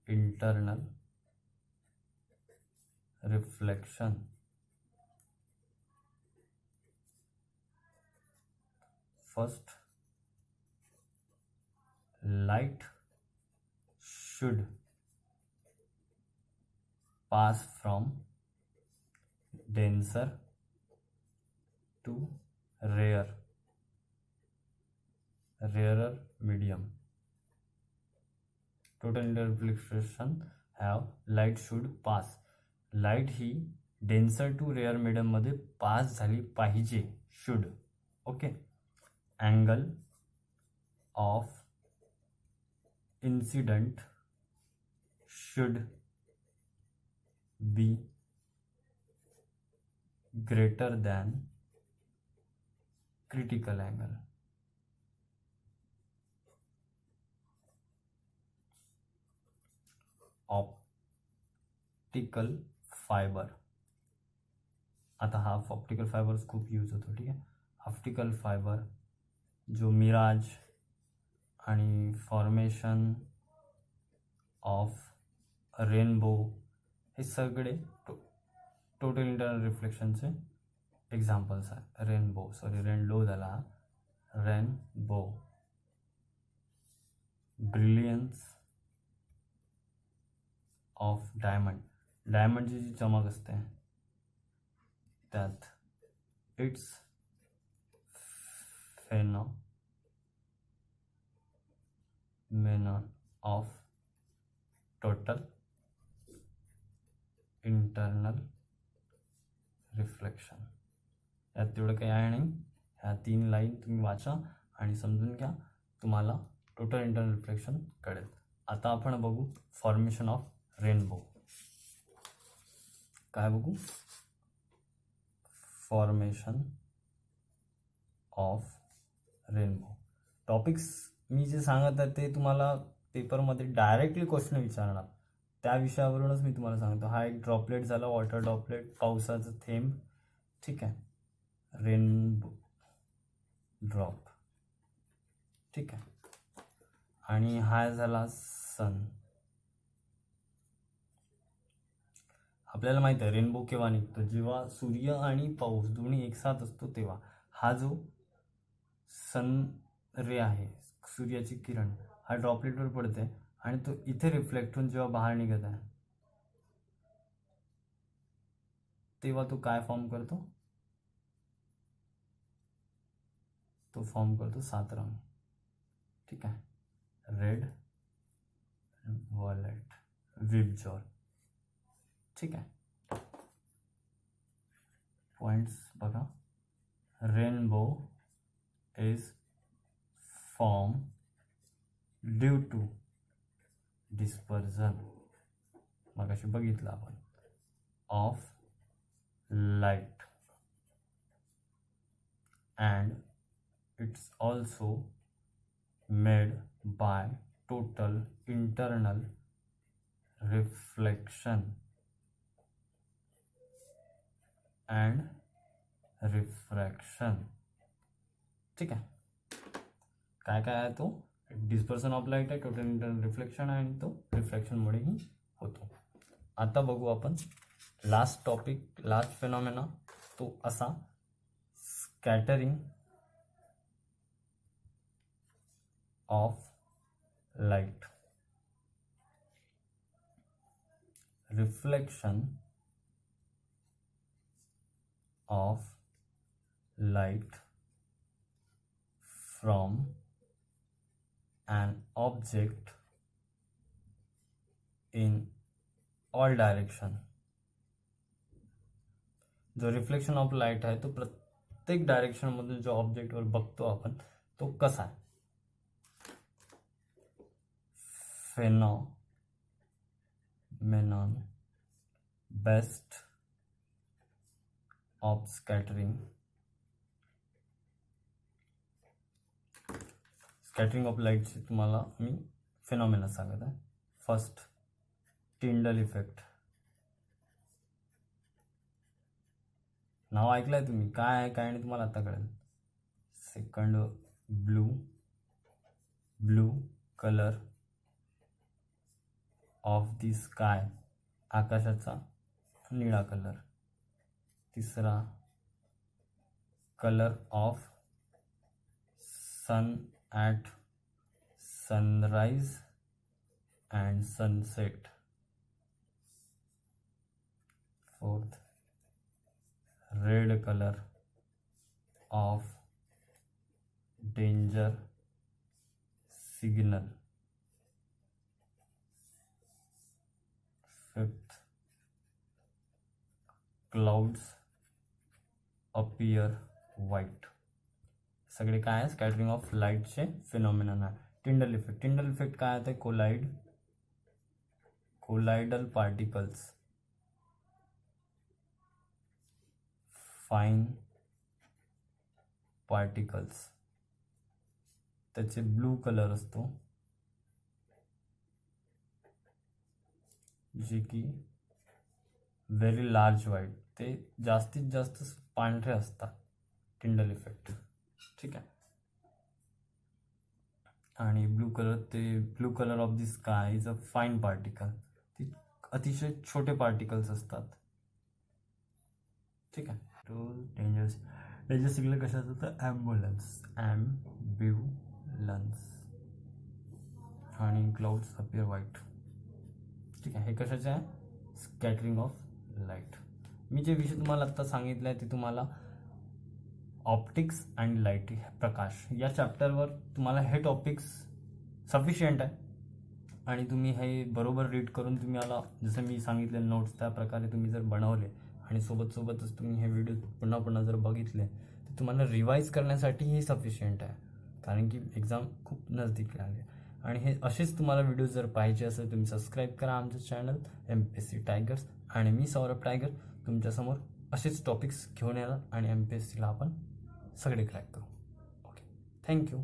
internal reflection. First, light should pass from denser to rarer medium total internal reflection have light should pass. Light ही डेन्सर टू रेअर मीडियममध्ये पास झाली पाहिजे. Should. Okay. Angle of incident should be greater than critical angle. Optical fibre. आता हा optical fibres खूप use होतो. ठीक आहे. ऑप्टिकल फायबर जो मिराज आणि फॉर्मेशन ऑफ रेनबो हे सगळे टोटल इंटरनल रिफ्लेक्शनचे एक्झाम्पल्स आहे. रेनलो झाला. रेनबो. Brilliance of diamond. डायमंडची जी चमक असते त्यात it's phenomenon of total internal reflection. यात तेवढं काही आहे नाही. ह्या 3 लाईन तुम्ही वाचा आणि समजून घ्या, तुम्हाला टोटल इंटरनल रिफ्लेक्शन कळेल. आता आपण बघू फॉर्मेशन ऑफ रेनबो. काय बघू? Formation of rainbow. टॉपिक्स मी जे सांगत आहे ते तुम्हाला पेपरमध्ये डायरेक्टली क्वेश्चन विचारणार, त्या विषयावरूनच मी तुम्हाला सांगतो. हा एक ड्रॉपलेट झाला, वॉटर ड्रॉपलेट, पावसाचं थेंब. ठीक आहे. Rainbow drop. ठीक आहे. आणि हा झाला सन. आपल्याला माहित आहे रेनबो केव्हा निघतो, जेव्हा सूर्य आणि पाऊस दोन्ही एकसाथ असतो तेव्हा. हा जो सन रे आहे, सूर्याची किरण, हा ड्रॉपलेटवर पडते आणि तो इथे रिफ्लेक्ट होऊन जेव्हा बाहेर निघत आहे तेव्हा तो काय फॉर्म करतो? तो फॉर्म करतो 7 रंग. ठीक आहे. रेड, व्हायलेट, विबजॉय. ठीक आहे. पॉइंट्स बघा. Rainbow is form due to dispersion, मगाशी बघितलं आपण, of light and it's also made by total internal reflection and refraction. ठीक आहे. काय काय आहे तो? डिस्पर्सन ऑफ लाईट आहे, टोटल इंटरनल रिफ्लेक्शन आहे आणि तो रिफ्रॅक्शनमुळेही होतो. आता बघू आपण लास्ट टॉपिक, लास्ट फेनॉमेना, तो असा scattering of light. Reflection of light from an object in all direction. जो रिफ्लेक्शन ऑफ लाईट आहे तो प्रत्येक डायरेक्शन मधून जो ऑब्जेक्टवर बघतो आपण तो कसा आहे? Phenomenon best of scattering. Scattering of लाईटची तुम्हाला मी फेनॉमेना सांगत आहे. First, Tyndall effect. नाव ऐकलंय तुम्ही, काय आहे काय नाही तुम्हाला आता कळेल. Second, blue colour of the sky, आकाशाचा निळा कलर. तिसरा, colour of sun at sunrise and sunset. Fourth, red colour of danger signal. Fifth, clouds appear white. सगळे काय आहे, स्कॅटरिंग ऑफ लाईटचे फिनॉमिनन आहे. टिंडल इफेक्ट, टिंडल इफेक्ट काय आहे, कोलाइडल पार्टिकल्स फाईन पार्टिकल्स, त्याचे ब्लू कलर असतो, जे की व्हेरी लार्ज व्हाईट, ते जास्तीत जास्त पांढरे असतात. टिंडल इफेक्ट, ठीक आहे. आणि ब्लू कलर, ते blue colour of the sky is a fine particle, ती अतिशय छोटे पार्टिकल्स असतात, ठीक आहे. तो डेंजरस, डेंजरस सिग्नल कशाचं, तर ॲम्ब्युलन्स, ॲम्ब्युलन्स. आणि क्लाउड्स अपियर व्हाईट, ठीक आहे. हे कशाचे आहे, स्कॅटरिंग ऑफ लाईट. मी जे विषय तुम्हाला आत्ता सांगितलं आहे ते तुम्हाला ऑप्टिक्स अँड लाईट, प्रकाश, या चॅप्टरवर तुम्हाला हे टॉपिक्स सफिशियंट आहे. आणि तुम्ही हे बरोबर रीड करून तुम्ही आला, जसं मी सांगितले नोट्स त्या प्रकारे तुम्ही जर बनवले आणि सोबतच तुम्ही हे व्हिडिओ पुन्हा पुन्हा जर बघितले तर तुम्हाला रिवाईज करण्यासाठी हे सफिशियंट आहे, कारण की एक्झाम खूप नजदीक लागली. आणि हे असेच तुम्हाला व्हिडिओ जर पाहिजे असेल तुम्ही सबस्क्राईब करा आमचं चॅनल MPSC टायगर्स. आणि मी सौरभ टायगर तुमच्यासमोर असेच टॉपिक्स घेऊन येणार आणि MPSCला आपण सगळे क्रॅक करू. Okay, thank you.